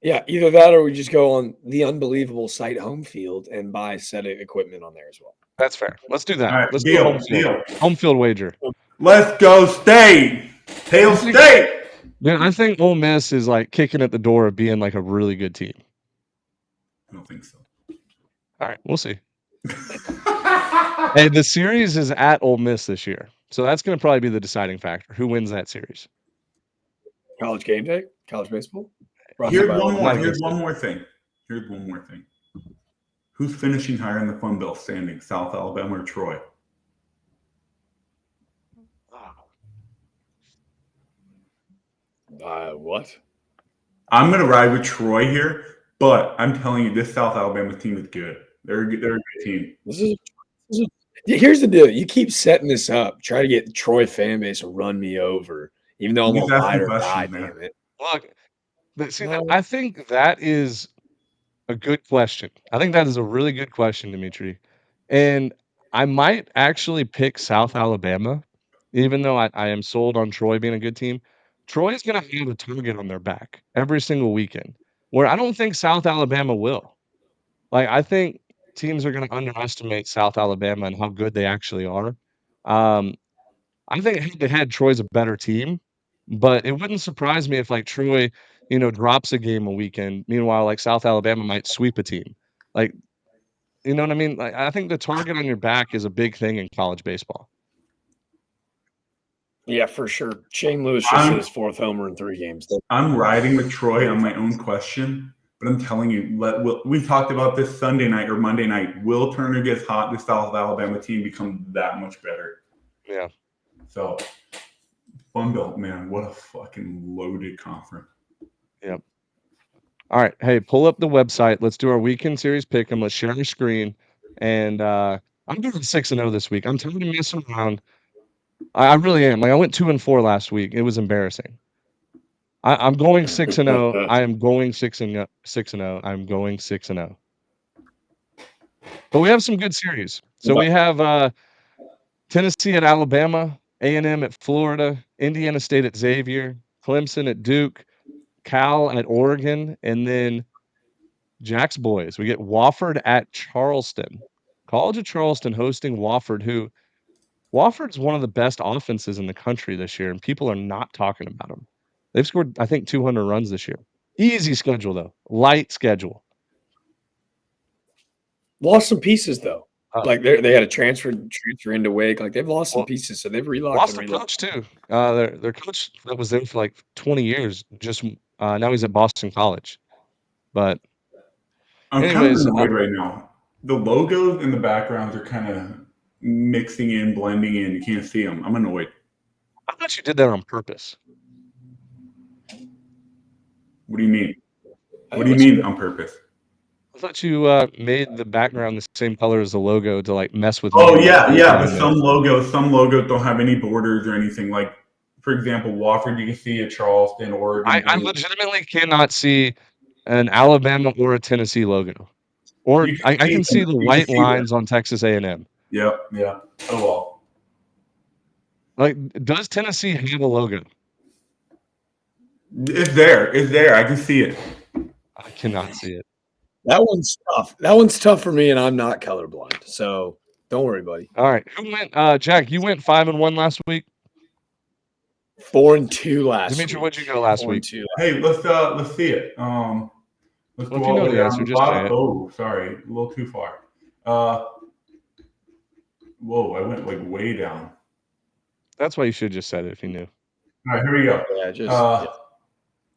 Yeah, either that or we just go on the unbelievable site Home Field and buy said equipment on there as well. That's fair. Let's do that. All right, Let's deal. do home field wager. Let's go State. Hail State. Yeah, I think Ole Miss is like kicking at the door of being like a really good team. I don't think so. All right, we'll see. Hey, the series is at Ole Miss this year, so that's going to probably be the deciding factor. Who wins that series? College game day, college baseball. Here's one more thing. Who's finishing higher in the Fun Belt standing? South Alabama or Troy? What? I'm going to ride with Troy here, but I'm telling you, this South Alabama team is good. They're a good team. Here's the deal. You keep setting this up. Try to get the Troy fan base to run me over, even though I'm a ride or die, damn it. Look, I think that is a good question. I think that is a really good question, Dimitri. And I might actually pick South Alabama, even though I am sold on Troy being a good team. Troy is going to have a target on their back every single weekend, where I don't think South Alabama will. Like, I think teams are going to underestimate South Alabama and how good they actually are. I think head-to-head, Troy's a better team, but it wouldn't surprise me if, like, Troy, drops a game a weekend. Meanwhile, like, South Alabama might sweep a team. Like, you know what I mean? Like, I think the target on your back is a big thing in college baseball. Yeah, for sure. Shane Lewis just hit his fourth homer in 3 games. I'm riding with Troy on my own question, but I'm telling you, we talked about this Sunday night or Monday night. Will Turner gets hot, the South Alabama team becomes that much better. Yeah. So, Fun Belt, man, what a fucking loaded conference. Yep. All right. Hey, pull up the website. Let's do our weekend series pick 'em. Let's share your screen. And I'm going 6-0 this week. I'm tired of messing around. I really am. Like, I went 2-4 last week. It was embarrassing. I'm going 6-0. I am going 6-0. I'm going 6-0. But we have some good series. So we have Tennessee at Alabama, A&M at Florida, Indiana State at Xavier, Clemson at Duke, Cal at Oregon, and then Jack's boys. We get Wofford at Charleston. College of Charleston hosting Wofford, Wofford's one of the best offenses in the country this year, and people are not talking about them. They've scored, I think, 200 runs this year. Easy schedule, though. Light schedule. Lost some pieces, though. Like, they had a transfer into Wake. Like, they've lost some pieces, so they've relocked. Lost their coach, too. Their coach that was there for, like, 20 years, just now he's at Boston College. But I'm kind of annoyed right now. The logos and the backgrounds are kind of mixing in, blending in. You can't see them. I'm annoyed. I thought you did that on purpose. What do you mean? What do you mean on purpose? I thought you made the background the same color as the logo to like mess with. Oh yeah. But some logos don't have any borders or anything. Like, for example, Wofford, you can see a Charleston, Oregon. I legitimately cannot see an Alabama or a Tennessee logo. Or You can I can see them. the You can white see them. lines on Texas A&M. Yep. Yeah. Oh well. Like, does Tennessee have a logo? It's there. It's there. I can see it. I cannot see it. That one's tough. That one's tough for me, and I'm not colorblind. So don't worry, buddy. All right. Who went? Jack, you went 5-1 last week. 4-2 last Dimitri, week. what'd you go last week? 4-2. Hey, let's see it. Let's Well, if go you all know the way the down answer, the just say bottom. it. Oh, sorry, a little too far. Whoa, I went like way down. That's why you should have just said it if you knew. All right, here we go. Yeah,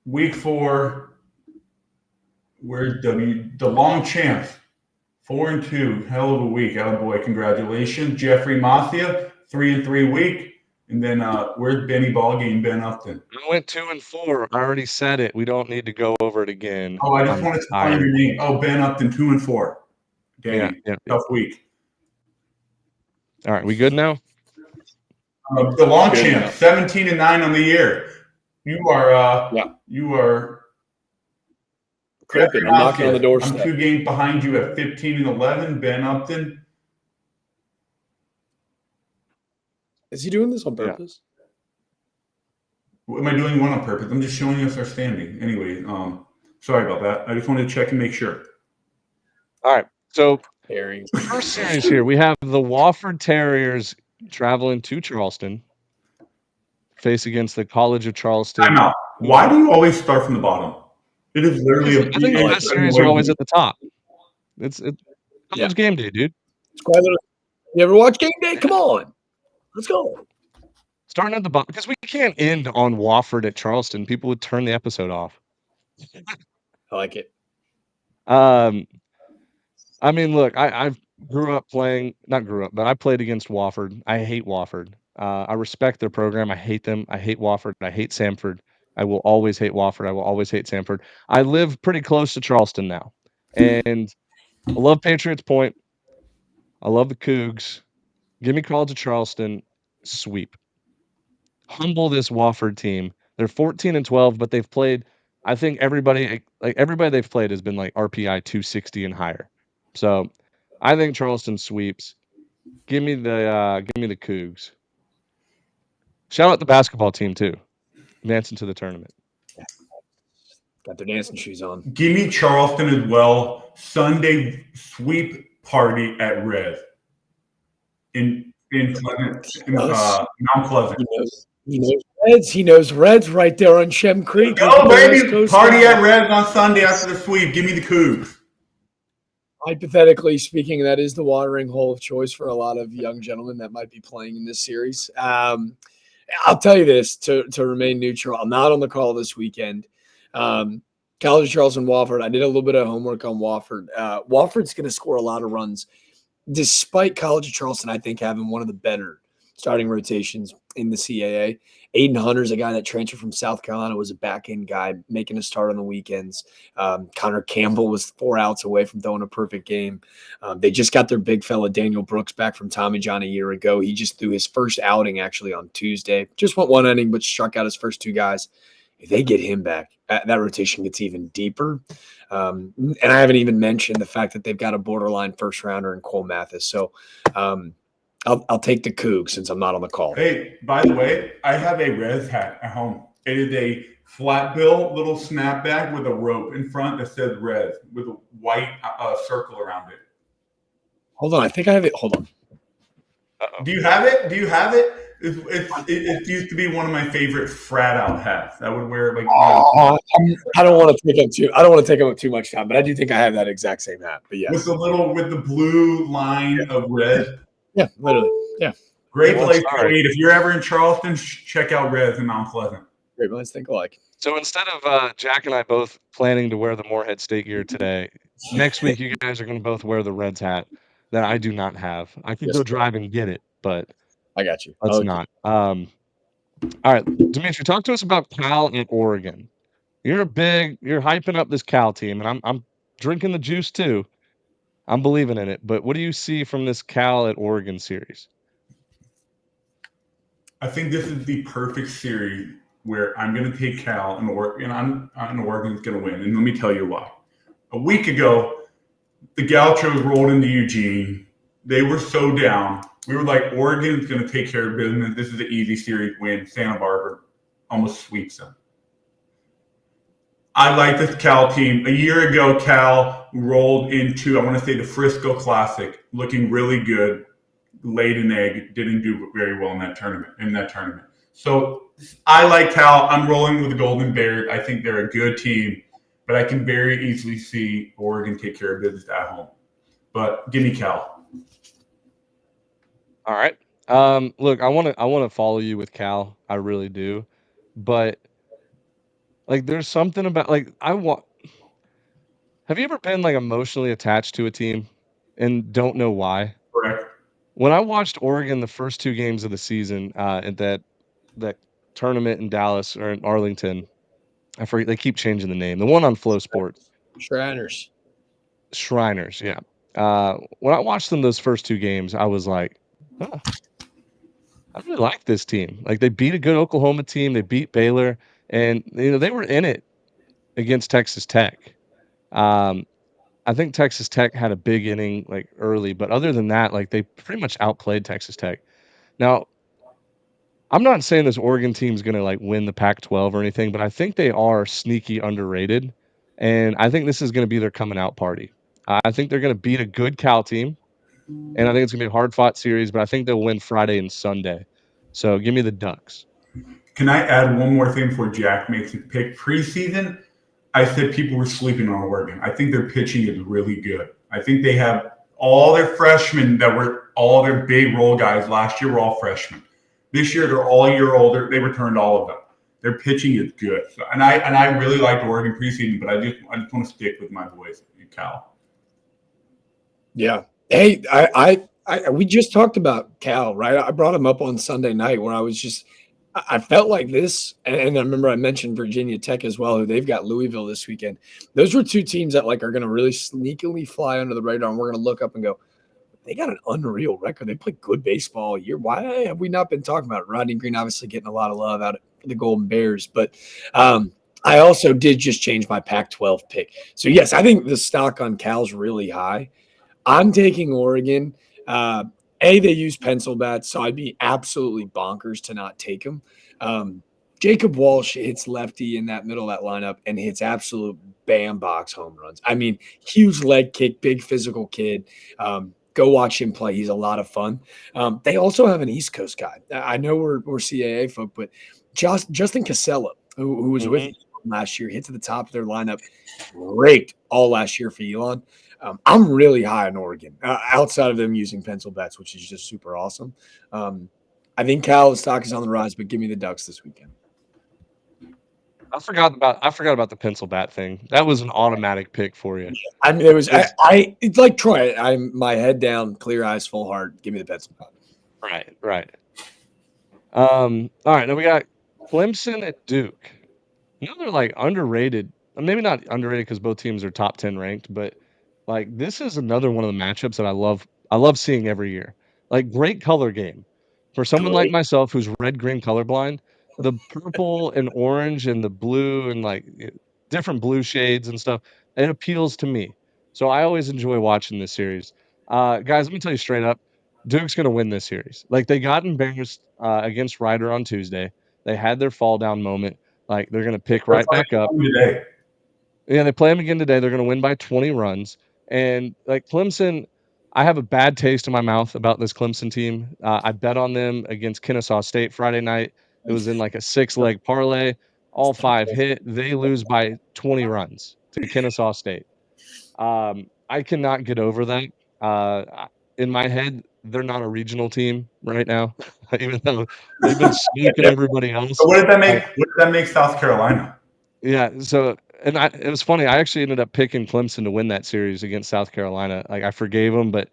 Week 4. Where's the long champs? 4-2. Hell of a week. Oh boy, congratulations. Jeffrey Macia, 3-3 week. And then where's Benny Ballgame, Ben Upton? I went 2-4. I already said it. We don't need to go over it again. Oh, I just I'm wanted to find tired. your name. Oh, Ben Upton, 2-4. Dang, Yeah. tough week. All right, we good now? The long Good champ, now. 17-9 on the year. You are you are Crimping. I'm knocking on the I'm doorstep. 2 games behind you at 15-11. Ben Upton. Is he doing this on purpose? Am I doing one on purpose? I'm just showing us our standing. Anyway, sorry about that. I just wanted to check and make sure. All right. So Herring. first series here, we have the Wofford Terriers traveling to Charleston, face against the College of Charleston. Time out. Why do you always start from the bottom? It is literally I think the best series are always at the top. It's college game day, dude. It's quite a little. You ever watch Game Day? Come on. Let's go. Starting at the bottom, because we can't end on Wofford at Charleston. People would turn the episode off. I like it. I mean, look, I grew up playing, not grew up, but I played against Wofford. I hate Wofford. I respect their program. I hate them. I hate Wofford. I hate Samford. I will always hate Wofford. I will always hate Samford. I live pretty close to Charleston now, and I love Patriots Point. I love the Cougs. Give me College of Charleston sweep. Humble this Wofford team. They're 14-12, but they've played. I think everybody they've played has been like RPI 260 and higher. So I think Charleston sweeps. Give me the Cougs. Shout out the basketball team too, advancing to the tournament. Got their dancing shoes on. Give me Charleston as well. Sunday sweep party at Red in Pleasant, Mount Pleasant. He knows Reds. He knows Reds right there on Shem Creek. Go, baby! Party at Red on Sunday after the sweep. Give me the Cougs. Hypothetically speaking, that is the watering hole of choice for a lot of young gentlemen that might be playing in this series. I'll tell you this to remain neutral. I'm not on the call this weekend. College of Charleston, Wofford. I did a little bit of homework on Wofford. Wofford's going to score a lot of runs, despite College of Charleston, I think, having one of the better starting rotations in the CAA. Aiden Hunter's a guy that transferred from South Carolina, was a back-end guy making a start on the weekends. Connor Campbell was 4 outs away from throwing a perfect game. They just got their big fella Daniel Brooks back from Tommy John a year ago. He just threw his first outing actually on Tuesday. Just went 1 inning, but struck out his first 2 guys. If they get him back, that rotation gets even deeper. And I haven't even mentioned the fact that they've got a borderline first rounder in Cole Mathis. So I'll take the Cougs since I'm not on the call. Hey, by the way, I have a Reds hat at home. It is a flat bill little snapback with a rope in front that says Reds with a white circle around it. Hold on. I think I have it. Hold on. Uh-oh. Do you have it? It used to be one of my favorite frat out hats. I would wear it like. I don't want to take up too much time, but I do think I have that exact same hat. But yes, with the blue line of red. Yeah, literally. Yeah. Great place to eat. If you're ever in Charleston, check out Reds in Mount Pleasant. Great minds think alike. So instead of Jack and I both planning to wear the Moorhead State gear today, next week you guys are going to both wear the Reds hat that I do not have. I could go drive and get it, but I got you. Let's not. All right, Dimitri, talk to us about Cal and Oregon. You're hyping up this Cal team, and I'm drinking the juice too. I'm believing in it. But what do you see from this Cal at Oregon series? I think this is the perfect series where I'm going to take Cal and Oregon's going to win. And let me tell you why. A week ago, The Gauchos rolled into Eugene. They were so down. We were like, Oregon's going to take care of business. This is an easy series win. Santa Barbara almost sweeps them. I like this Cal team. A year ago, Cal rolled into, I want to say, the Frisco Classic, looking really good. Laid an egg, didn't do very well in that tournament. So I like Cal. I'm rolling with the Golden Bears. I think they're a good team, but I can very easily see Oregon take care of business at home. But give me Cal. All right. Look, I wanna follow you with Cal. I really do. But like there's something about like I want have you ever been like emotionally attached to a team and don't know why? Correct. When I watched Oregon the first 2 games of the season, at that tournament in Dallas or in Arlington, I forget they keep changing the name. The one on Flow Sports. Shriners. Shriners, yeah. When I watched them those first 2 games, I was like, "Huh, I really like this team." Like, they beat a good Oklahoma team, they beat Baylor, and, they were in it against Texas Tech. Um, I think Texas Tech had a big inning, like, early, but other than that, like, they pretty much outplayed Texas Tech. Now, I'm not saying this Oregon team's gonna, like, win the Pac-12 or anything, but I think they are sneaky underrated, and I think this is gonna be their coming out party. I think they're gonna beat a good Cal team, and I think it's gonna be a hard-fought series, but I think they'll win Friday and Sunday. So, give me the Ducks. Can I add one more thing before Jack makes his pick? Preseason, I said people were sleeping on Oregon. I think their pitching is really good. I think they have all their freshmen that were all their big role guys last year were all freshmen. This year they're all a year older. They returned all of them. Their pitching is good. So, and I really liked Oregon preseason, but I just want to stick with my boys in Cal. Yeah. Hey, we just talked about Cal, right? I brought him up on Sunday night where I felt like this, and I remember I mentioned Virginia Tech as well, who they've got Louisville this weekend. Those were 2 teams that like are going to really sneakily fly under the radar, and we're going to look up and go, they got an unreal record. They play good baseball all year. Why have we not been talking about it? Rodney Green obviously getting a lot of love out of the Golden Bears, but I also did just change my Pac-12 pick. So yes, I think the stock on Cal's really high. I'm taking Oregon. They use pencil bats, so I'd be absolutely bonkers to not take them. Jacob Walsh hits lefty in that middle of that lineup and hits absolute bam box home runs. I mean, huge leg kick, big physical kid. Go watch him play. He's a lot of fun. They also have an East Coast guy. I know we're CAA folk, but Justin Casella, who was with Mhm. last year, hit to the top of their lineup, raked all last year for Elon. I'm really high on Oregon outside of them using pencil bats, which is just super awesome. I think Cal's stock is on the rise, but give me the Ducks this weekend. I forgot about the pencil bat thing. That was an automatic pick for you. I mean, it was It's it's like Troy. I'm my head down, clear eyes, full heart. Give me the pencil bat. right, right. All right, now we got Clemson at Duke. They're, like, underrated. Maybe not underrated because both teams are top 10 ranked, but, like, this is another one of the matchups that I love seeing every year. Like, great color game. For someone like Great. myself who's red-green colorblind, the purple and orange and the blue and, like, different blue shades and stuff, it appeals to me. So I always enjoy watching this series. Guys, let me tell you straight up, Duke's gonna win this series. Like, they got embarrassed, against Ryder on Tuesday. They had their fall down moment. Like, they're gonna pick They're right back up. playing today. Yeah, they play them again today. They're gonna win by 20 runs. And, like, Clemson, I have a bad taste in my mouth about this Clemson team. I bet on them against Kennesaw State Friday night. It was in, like, a 6-leg parlay. All 5 hit. They lose by 20 runs to Kennesaw State. I cannot get over that. In my head, they're not a regional team right now, even though they've been sneaking everybody So else. what did that make? Like, What did that make South Carolina? yeah, so and it was funny, I actually ended up picking Clemson to win that series against South Carolina. Like, I forgave them, but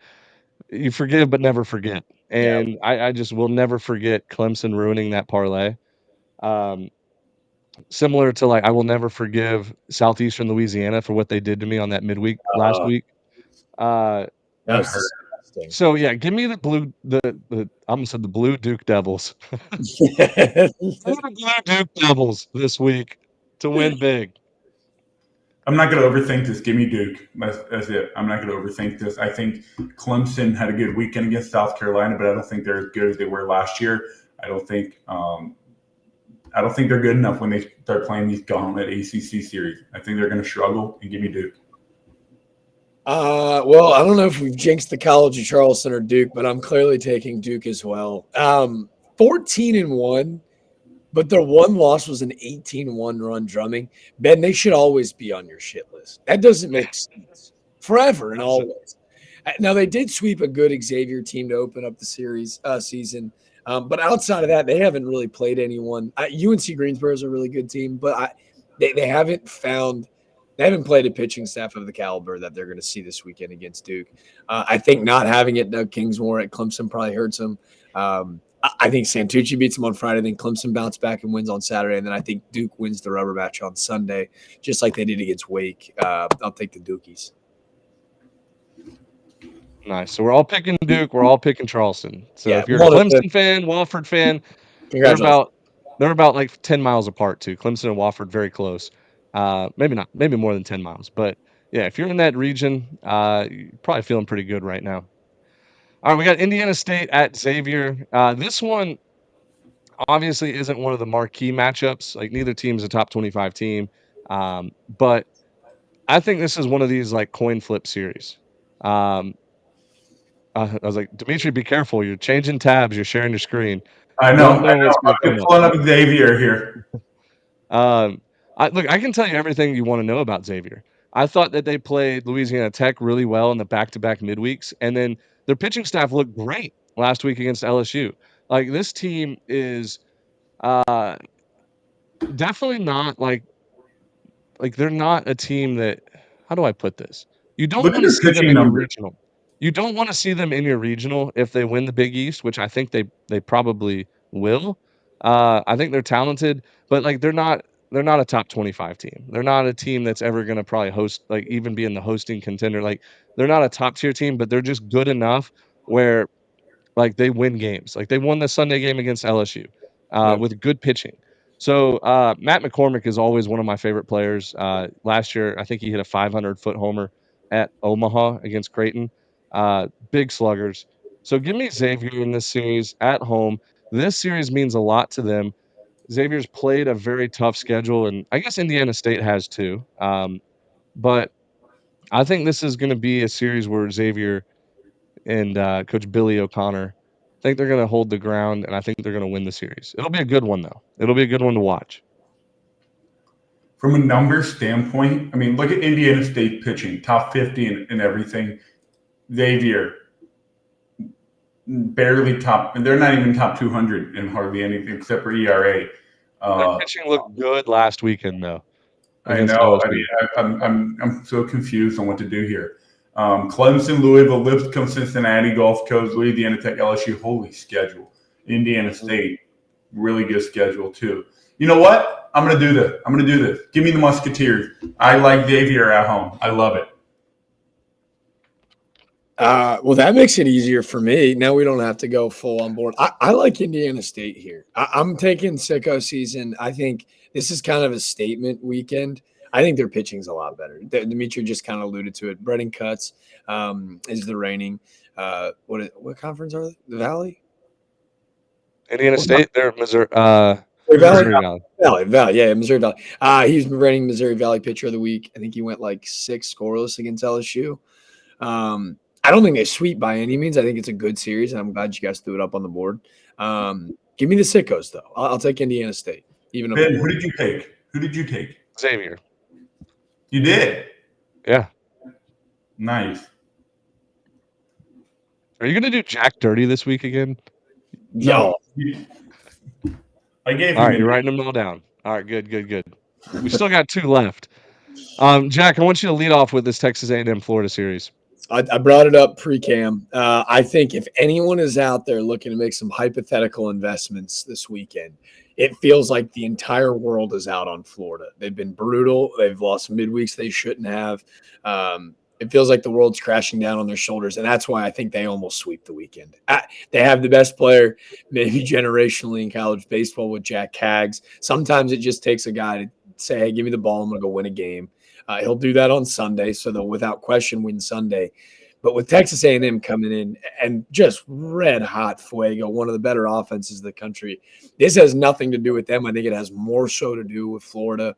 you forgive but never forget, Yeah. and I just will never forget Clemson ruining that parlay. Um, Similar to, like, I will never forgive Southeastern Louisiana for what they did to me on that midweek last Uh, week. Uh, that That was hurt. disgusting. so, yeah, give me the I almost said the Blue Duke Devils. Give me the Blue Duke Devils this week to win big. I'm not going to overthink this. Give me Duke. That's it. I'm not going to overthink this. I think Clemson had a good weekend against South Carolina, but I don't think they're as good as they were last year. I don't think they're good enough when they start playing these gauntlet ACC series. I think they're going to struggle, and give me Duke. Well, I don't know if we've jinxed the College of Charleston or Duke, but I'm clearly taking Duke as well. 14-1. But their one loss was an 18-1 run drumming. Ben, they should always be on your shit list. That doesn't make sense. Forever and always. Now, they did sweep a good Xavier team to open up the series season. But outside of that, they haven't really played anyone. UNC Greensboro is a really good team, but they haven't played a pitching staff of the caliber that they're going to see this weekend against Duke. I think not having it, Doug Kingsmore at Clemson probably hurts them. I think Santucci beats them on Friday. Then Clemson bounced back and wins on Saturday. And then I think Duke wins the rubber match on Sunday, just like they did against Wake. I'll take the Dukies. Nice. So we're all picking Duke. We're all picking Charleston. So Yeah, if you're a Clemson fan, Wofford fan, they're about like 10 miles apart too. Clemson and Wofford very close. Maybe not. Maybe more than 10 miles. But yeah, if you're in that region, you're probably feeling pretty good right now. All right, we got Indiana State at Xavier. This one obviously isn't one of the marquee matchups. Like neither team's a top 25 team. But I think this is one of these like coin flip series. I was like, Dimitri, be careful. You're changing tabs. You're sharing your screen. I You know. don't know what's going to I'm come pulling up Xavier here. up. I can tell you everything you want to know about Xavier. I thought that they played Louisiana Tech really well in the back-to-back midweeks, and then their pitching staff looked great last week against LSU. Like this team is definitely not like they're not a team that how do I put this? You don't Look at want to their see them pitching in your numbers. regional. You don't want to see them in your regional if they win the Big East, which I think they probably will. I think they're talented, but like they're not a top 25 team. They're not a team that's ever going to probably host like even be in the hosting contender. Like they're not a top tier team, but they're just good enough where like they win games. Like they won the Sunday game against LSU with good pitching. So Matt McCormick is always one of my favorite players. Last year, I think he hit a 500-foot homer at Omaha against Creighton. Big sluggers. So give me Xavier in this series at home. This series means a lot to them. Xavier's played a very tough schedule, and I guess Indiana State has too. But I think this is going to be a series where Xavier and Coach Billy O'Connor. I think they're going to hold the ground, and I think they're going to win the series. It'll be a good one, though. It'll be a good one to watch. From a numbers standpoint, I mean, look at Indiana State pitching, top 50 and everything. Xavier, barely top, and they're not even top 200 in hardly anything except for ERA. Their pitching looked good last weekend, though. I know. I mean, I'm so confused on what to do here. Clemson, Louisville, Lipscomb, Cincinnati, Gulf Coast, Louisiana Tech, LSU. Holy schedule. Indiana State, really good schedule too. You know what? I'm going to do this. Give me the Musketeers. I like Xavier at home. I love it. Well, that makes it easier for me. Now we don't have to go full on board. I like Indiana State here. I'm taking sicko season. I think this is kind of a statement weekend. I think their pitching's a lot better. Dimitri just kind of alluded to it. Brennan Cutts is the reigning. What conference are they? The Valley? Indiana State, they're Missouri Valley. Valley. Yeah, Missouri Valley. He's reigning Missouri Valley pitcher of the week. I think he went like 6 scoreless against LSU. I don't think they sweep by any means. I think it's a good series, and I'm glad you guys threw it up on the board. Give me the sickos, though. I'll take Indiana State. Even Ben, who did you take? Xavier. You did? Yeah. Nice. Are you going to do Jack Dirty this week again? No. I gave him. All right, you're writing them all down. All right, good. We still got 2 left. Jack, I want you to lead off with this Texas A&M Florida series. I brought it up pre-cam. I think if anyone is out there looking to make some hypothetical investments this weekend, it feels like the entire world is out on Florida. They've been brutal. They've lost midweeks they shouldn't have. It feels like the world's crashing down on their shoulders, and that's why I think they almost sweep the weekend. They have the best player, maybe generationally in college baseball with Jack Kaggs. Sometimes it just takes a guy to say, hey, give me the ball. I'm going to go win a game. He'll do that on Sunday, so they'll without question win Sunday. But with Texas A&M coming in and just red hot fuego, one of the better offenses in the country, this has nothing to do with them. I think it has more so to do with Florida.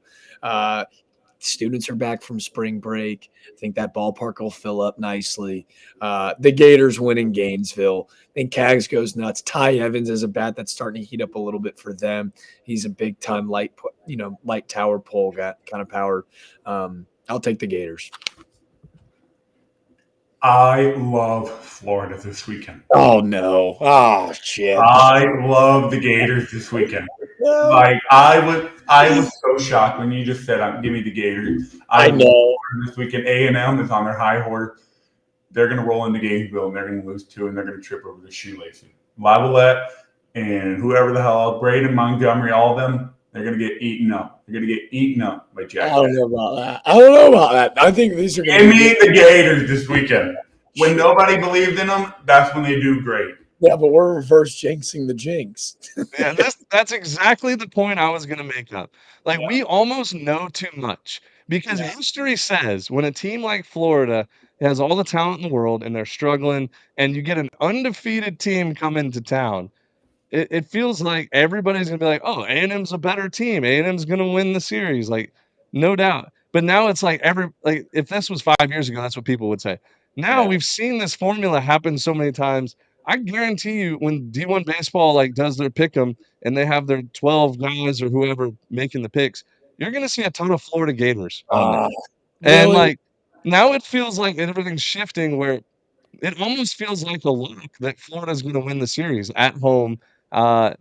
Students are back from spring break. I think that ballpark will fill up nicely. The Gators win in Gainesville. I think Cags goes nuts. Ty Evans is a bat that's starting to heat up a little bit for them. He's a big time light tower pole guy, kind of power. I'll take the Gators. I love Florida this weekend. Oh no! Oh shit! I love the Gators this weekend. Like I was so shocked when you just said, "Give me the Gators." I know this weekend A&M is on their high horse. They're going to roll into Gainesville and they're going to lose 2 and they're going to trip over the shoelaces. Lavalette and whoever the hell, Braden Montgomery, all of them, they're going to get eaten up. They're going to get eaten up by Jack. I don't know about that. I think these are going to be the Gators this weekend. When nobody believed in them, that's when they do great. Yeah, but we're reverse jinxing the jinx. Yeah, that's exactly the point I was gonna make up. Like, we almost know too much because history says when a team like Florida has all the talent in the world and they're struggling, and you get an undefeated team come into town, it feels like everybody's gonna be like, "Oh, A&M's a better team. A&M's gonna win the series," like, no doubt. But now it's like if this was 5 years ago, that's what people would say. Now we've seen this formula happen so many times. I guarantee you when D1 baseball, like, does their pick 'em and they have their 12 guys or whoever making the picks, you're gonna see a ton of Florida Gators on there. And, Really? like, now it feels like everything's shifting where it almost feels like a lock that Florida's gonna win the series at home, uh,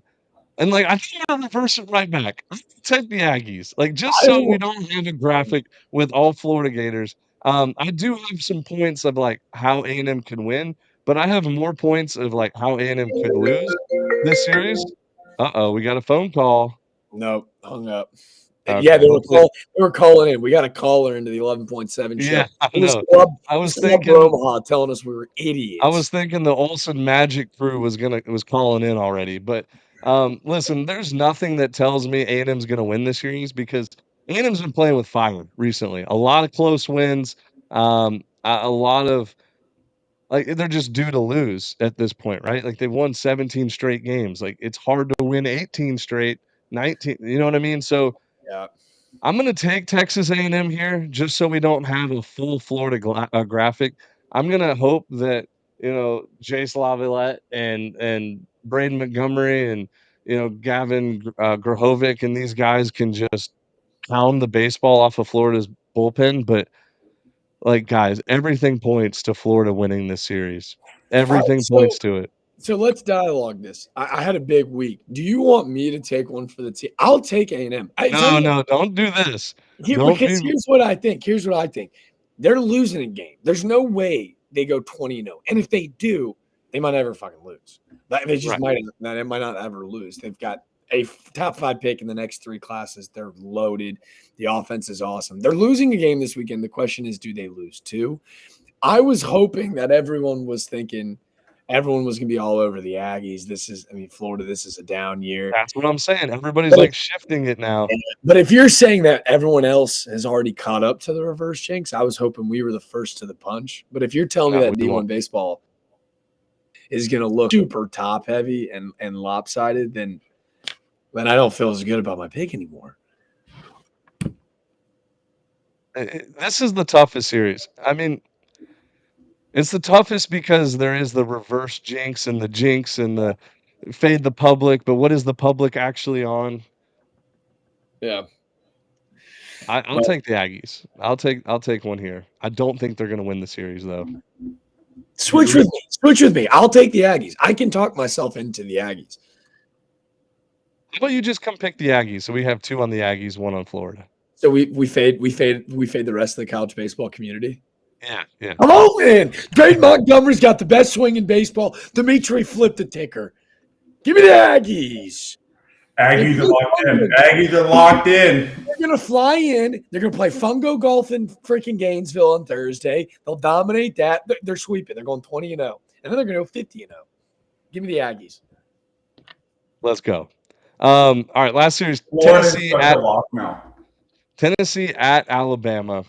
and, like, I think I'm gonna reverse it right back. I'm gonna take the Aggies, like, just so we don't have a graphic with all Florida Gators. I do have some points of, like, how A&M could win, but I have more points of, like, how A&M could lose this series. Uh-oh, we got a phone call. Nope, hung up. Yeah, Okay, hopefully they were calling in. We got a caller into the 11.7 show. yeah, I It was know. Club I was Club thinking Omaha telling us we were I was idiots. thinking the Olsen Magic crew was calling in already, but, listen, there's nothing that tells me A&M's gonna win this series because A&M's been playing with fire recently. A lot of close wins, a lot of like, they're just due to lose at this point, right? Like, they've won 17 straight games. Like, it's hard to win 18 straight, 19, you know what I mean? So, Yeah. I'm gonna take Texas A&M here just so we don't have a full Florida graphic. I'm gonna hope that, Jace Lavalette and Braden Montgomery and, Gavin, Grahovic and these guys can just pound the baseball off of Florida's bullpen, but, like, guys, everything points to Florida winning this series. Everything points to it. So let's dialogue this. I had a big week. Do you want me to take one for the team? I'll take A&M. No, don't do this. Don't Because be here's what I think. They're losing a game. There's no way they go 20-0. And if they do, they might never fucking lose. They just right. they might not ever lose. They've got a top 5 pick in the next 3 classes. They're loaded. The offense is awesome. They're losing a game this weekend. The question is, do they lose 2? I was hoping that everyone was thinking everyone was going to be all over the Aggies. Florida, this is a down year. That's what I'm saying. Everybody's, like, shifting it now. But if you're saying that everyone else has already caught up to the reverse jinx, I was hoping we were the first to the punch. But if you're telling me that We D1 won't. baseball is going to look super top heavy and lopsided, then I don't feel as good about my pick anymore. This is the toughest series. I mean, it's the toughest because there is the reverse jinx and the fade the public, but what is the public actually on? Yeah. I'll take the Aggies. I'll take one here. I don't think they're gonna win the series though. Switch with me. I'll take the Aggies. I can talk myself into the Aggies. How about you just come pick the Aggies? So we have 2 on the Aggies, 1 on Florida. So we fade the rest of the college baseball community. Yeah. Oh man, Braden Montgomery's got the best swing in baseball. Dimitri flipped the ticker. Give me the Aggies. Aggies are locked in. They're going to fly in. They're going to play Fungo Golf in freaking Gainesville on Thursday. They'll dominate that. They're sweeping. They're going 20-0. And then they're going to go 50-0. Give me the Aggies. Let's go. All right, last series, Florida's such a lock now. Tennessee at Alabama.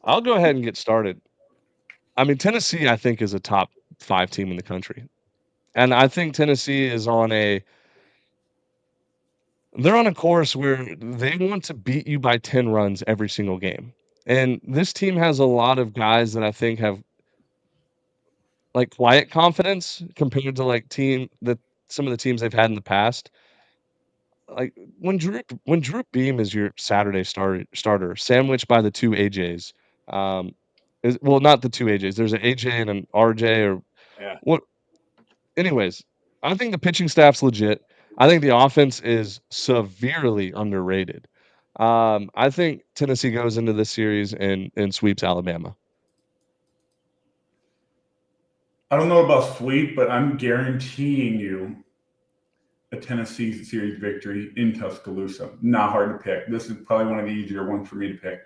I'll go ahead and get started. I mean, Tennessee, I think, is a top 5 team in the country. And I think Tennessee is they're on a course where they want to beat you by 10 runs every single game. And this team has a lot of guys that I think have like quiet confidence compared to like some of the teams they've had in the past. Like when Drew Beam is your Saturday starter, sandwiched by the two AJs. Not the two AJs. There's an AJ and an RJ or Yeah. what. Anyways, I think the pitching staff's legit. I think the offense is severely underrated. I think Tennessee goes into this series and sweeps Alabama. I don't know about sweep, but I'm guaranteeing you a Tennessee series victory in Tuscaloosa. Not hard to pick. This is probably one of the easier ones for me to pick.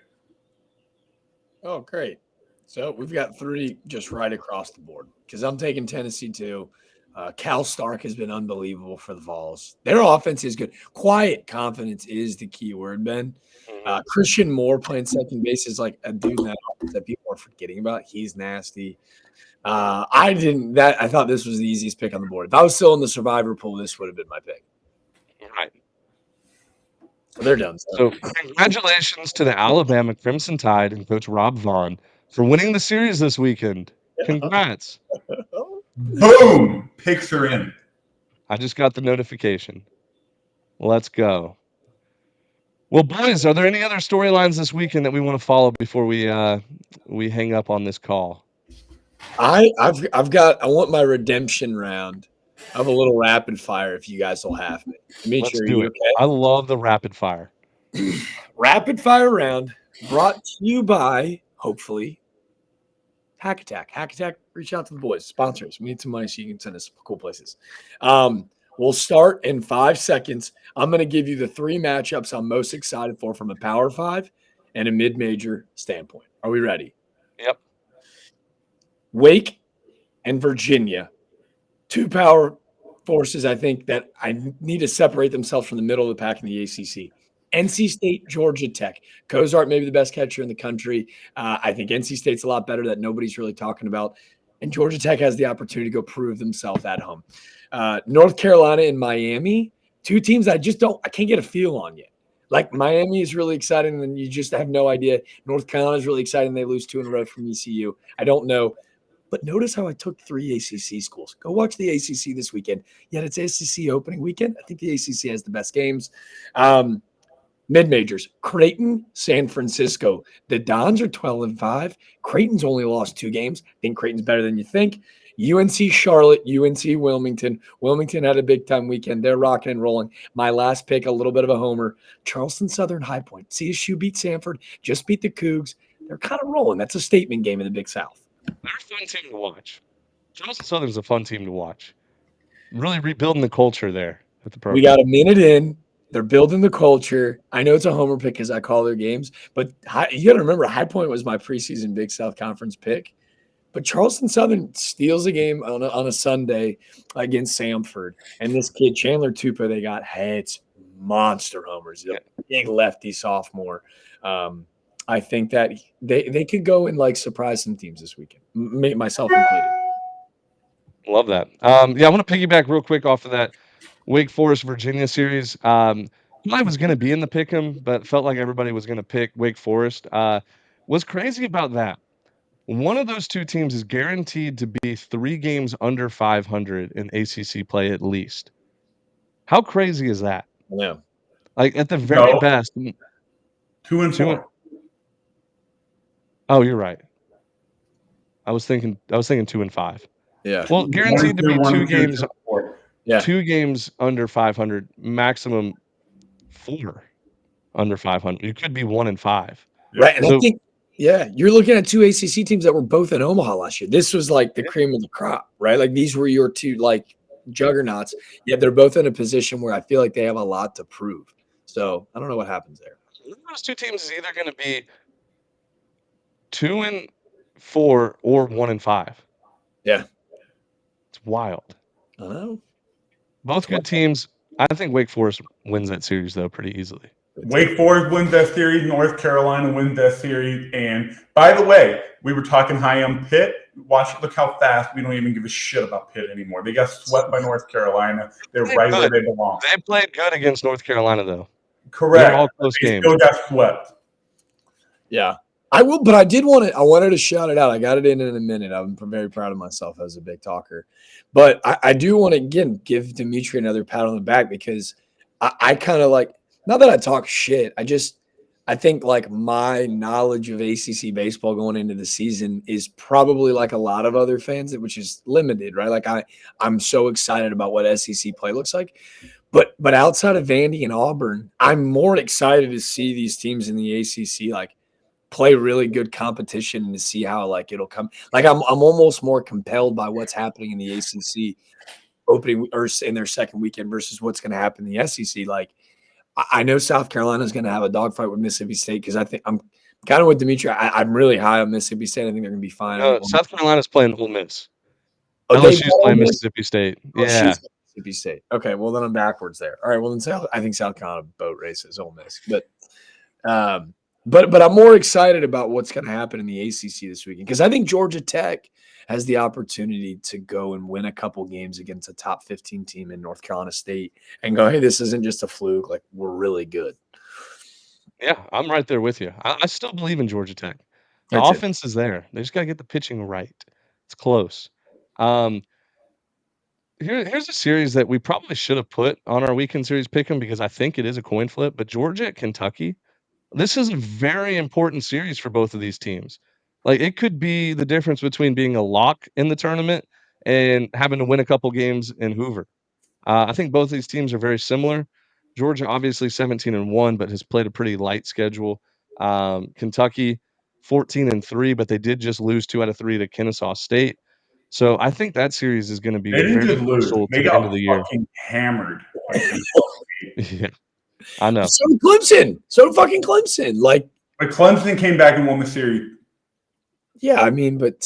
Oh, great. So we've got 3 just right across the board because I'm taking Tennessee too. Cal Stark has been unbelievable for the Vols. Their offense is good. Quiet confidence is the key word, Ben. Christian Moore playing second base is like a dude that people are forgetting about. He's nasty. I thought this was the easiest pick on the board. If I was still in the survivor pool, this would have been my pick. Right. So they're done. So congratulations to the Alabama Crimson Tide and Coach Rob Vaughn for winning the series this weekend. Congrats. Boom! Picks are in. I just got the notification. Let's go. Well, boys, are there any other storylines this weekend that we want to follow before we hang up on this call? I want my redemption round of a little rapid fire if you guys will have me. Let's do it. Okay? I love the rapid fire. Rapid fire round brought to you by, hopefully, Hack Attack. Hack Attack, reach out to the boys, sponsors. We need some money so you can send us cool places. We'll start in 5 seconds. I'm going to give you the 3 matchups I'm most excited for from a Power 5 and a mid-major standpoint. Are we ready? Yep. Wake and Virginia, 2 power forces, I think, that I need to separate themselves from the middle of the pack in the ACC. NC State, Georgia Tech. Cozart may be the best catcher in the country. I think NC State's a lot better that nobody's really talking about. And Georgia Tech has the opportunity to go prove themselves at home. North Carolina and Miami, 2 teams I can't get a feel on yet. Like Miami is really exciting, and you just have no idea. North Carolina is really exciting. They lose 2 in a row from ECU. I don't know. But notice how I took 3 ACC schools. Go watch the ACC this weekend. Yet it's ACC opening weekend. I think the ACC has the best games. Mid-majors, Creighton, San Francisco. The Dons are 12-5. Creighton's only lost 2 games. I think Creighton's better than you think. UNC Charlotte, UNC Wilmington. Wilmington had a big-time weekend. They're rocking and rolling. My last pick, a little bit of a homer. Charleston Southern High Point. CSU beat Samford, just beat the Cougs. They're kind of rolling. That's a statement game in the Big South. They're a fun team to watch. Charleston Southern's a fun team to watch. Really rebuilding the culture there at the program. We got a minute in. They're building the culture. I know it's a homer pick because I call their games, but you got to remember High Point was my preseason Big South Conference pick. But Charleston Southern steals a game on a Sunday against Samford. And this kid, Chandler Tupa, they got hits, monster homers. He's a big lefty sophomore. I think that they could go and like surprise some teams this weekend, myself included. Love that. I want to piggyback real quick off of that Wake Forest Virginia series. I was going to be in the pick'em, but felt like everybody was going to pick Wake Forest. What's crazy about that? One of those 2 teams is guaranteed to be 3 games under 500 in ACC play at least. How crazy is that? Yeah. Like at the very best, 2-4. Oh, you're right. I was thinking 2-5. Yeah. Well, guaranteed to be 2 games. 2 games under 500, maximum 4 under 500. You could be 1-5. Right. And I think, you're looking at 2 ACC teams that were both in Omaha last year. This was like the cream of the crop, right? Like these were your 2 like juggernauts. Yet they're both in a position where I feel like they have a lot to prove. So I don't know what happens there. Those 2 teams is either going to be 2-4 or 1-5. Yeah. It's wild. I know. Both good teams. I think Wake Forest wins that series, though, pretty easily. Wake Forest wins that series. North Carolina wins that series. And by the way, we were talking high on Pitt. Look how fast we don't even give a shit about Pitt anymore. They got swept by North Carolina. They're right where they belong. They played good against North Carolina, though. Correct. They're all close They games. still got swept. Yeah. I will, but I wanted to shout it out. I got it in a minute. I'm very proud of myself as a big talker. But I do want to, again, give Dimitri another pat on the back because I kind of like, not that I talk shit. I think like my knowledge of ACC baseball going into the season is probably like a lot of other fans, which is limited, right? Like I'm so excited about what SEC play looks like. But outside of Vandy and Auburn, I'm more excited to see these teams in the ACC like play really good competition and to see how like it'll come. Like I'm almost more compelled by what's happening in the ACC opening or in their second weekend versus what's going to happen in the SEC. Like I know South Carolina is going to have a dogfight with Mississippi State because I think I'm kind of with Dimitri. I'm really high on Mississippi State. I think they're going to be fine. South Carolina's playing Ole Miss. Oh, LSU's playing Mississippi State. Yeah. Mississippi State. Okay, well then I'm backwards there. All right, well then I think South Carolina boat races Ole Miss, but I'm more excited about what's going to happen in the ACC this weekend because I think Georgia Tech has the opportunity to go and win a couple games against a top 15 team in North Carolina State and go, hey, this isn't just a fluke. Like, we're really good. Yeah, I'm right there with you. I still believe in Georgia Tech. The That's offense is there. They just got to get the pitching right. It's close. Here's a series that we probably should have put on our weekend series pick'em because I think it is a coin flip, but Georgia at Kentucky, this is a very important series for both of these teams. Like, it could be the difference between being a lock in the tournament and having to win a couple games in Hoover. I think both of these teams are very similar. Georgia, obviously 17-1, but has played a pretty light schedule. Kentucky, 14-3, but they did just lose 2 out of 3 to Kennesaw State. So I think that series is going to be They didn't very just lose. crucial They to the end got of the year. fucking hammered. Yeah, I know. So did Clemson. So did fucking Clemson. Like, but Clemson came back and won the series. yeah, I mean, but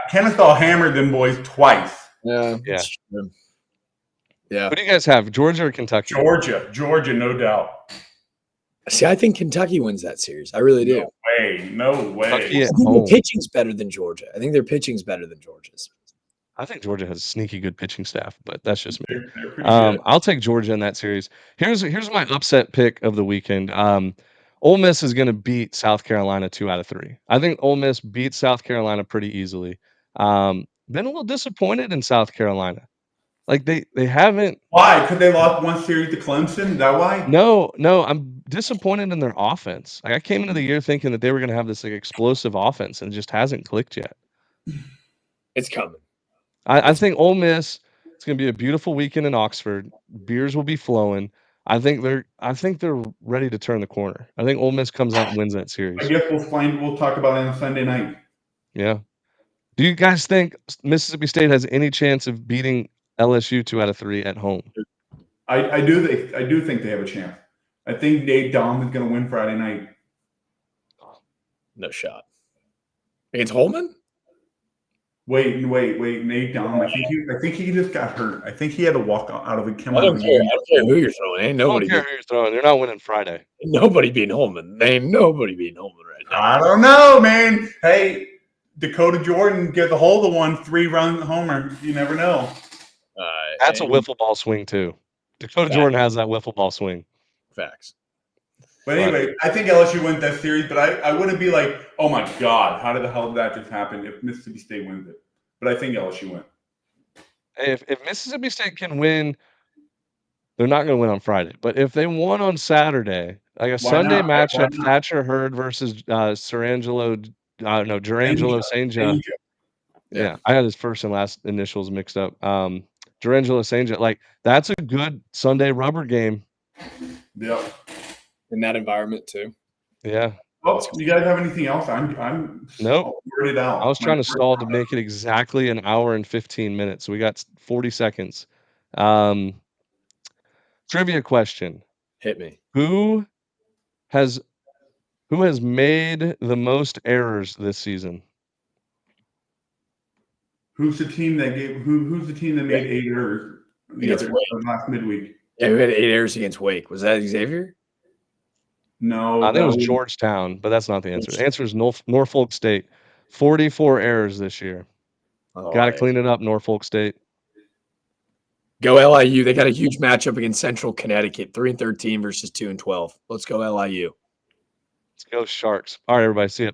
Kennesaw hammered them boys twice. Yeah. What do you guys have, Georgia or Kentucky? Georgia, no doubt. See, I think Kentucky wins that series. I really do. No way. Kentucky I think their pitching's better than Georgia. I think their pitching's better than Georgia's. I think Georgia has a sneaky good pitching staff, but that's just me. They're pretty good. I'll take Georgia in that series. Here's my upset pick of the weekend. Ole Miss is going to beat South Carolina 2 out of 3. I think Ole Miss beats South Carolina pretty easily. Been a little disappointed in South Carolina. Like they haven't. Why? Because they lost one series to Clemson? Is that why? No, I'm disappointed in their offense. Like I came into the year thinking that they were going to have this like explosive offense, and it just hasn't clicked yet. It's coming. I think Ole Miss. It's going to be a beautiful weekend in Oxford. Beers will be flowing. I think they're ready to turn the corner. I think Ole Miss comes out and wins that series. I guess we'll talk about it on Sunday night. Yeah. Do you guys think Mississippi State has any chance of beating LSU 2 out of 3 at home? I do think they have a chance. I think Nate Dom is going to win Friday night. No shot. Against Holman? Wait. Nate Dom. I think he just got hurt. I think he had to walk out of it. I don't care who you're throwing. Ain't nobody. I don't care who you're throwing. They're not winning Friday. Nobody beating Holman. Ain't nobody beating Holman right now. I don't know, man. Hey, Dakota Jordan gets a hold of one 3-run homer. You never know. That's a wiffle ball swing too. Dakota Jordan has that wiffle ball swing. Facts. But anyway, I think LSU wins that series, but I wouldn't be like, oh my God, how did the hell did that just happen if Mississippi State wins it? But I think LSU wins. If Mississippi State can win, they're not going to win on Friday. But if they won on Saturday, like a Sunday matchup, Thatcher Hurd versus Durangelo Sainja. Yeah, I had his first and last initials mixed up. Durangelo Sainja, like that's a good Sunday rubber game. Yep. In that environment too. Yeah. Well, you guys have anything else? I'm nope. Worded out. I was trying to stall to make it exactly an hour and 15 minutes. So we got 40 seconds. Trivia question. Hit me. Who has made the most errors this season? Who's the team that made 8 errors last midweek? Yeah, we had 8 errors against Wake. Was that Xavier? No, I think it that was was Georgetown, but that's not the answer. The answer is Norfolk State. 44 errors this year. All Gotta right. clean it up, Norfolk State. Go LIU. They got a huge matchup against Central Connecticut, 3-13 versus 2-12. Let's go LIU. Let's go Sharks. All right, everybody, see ya.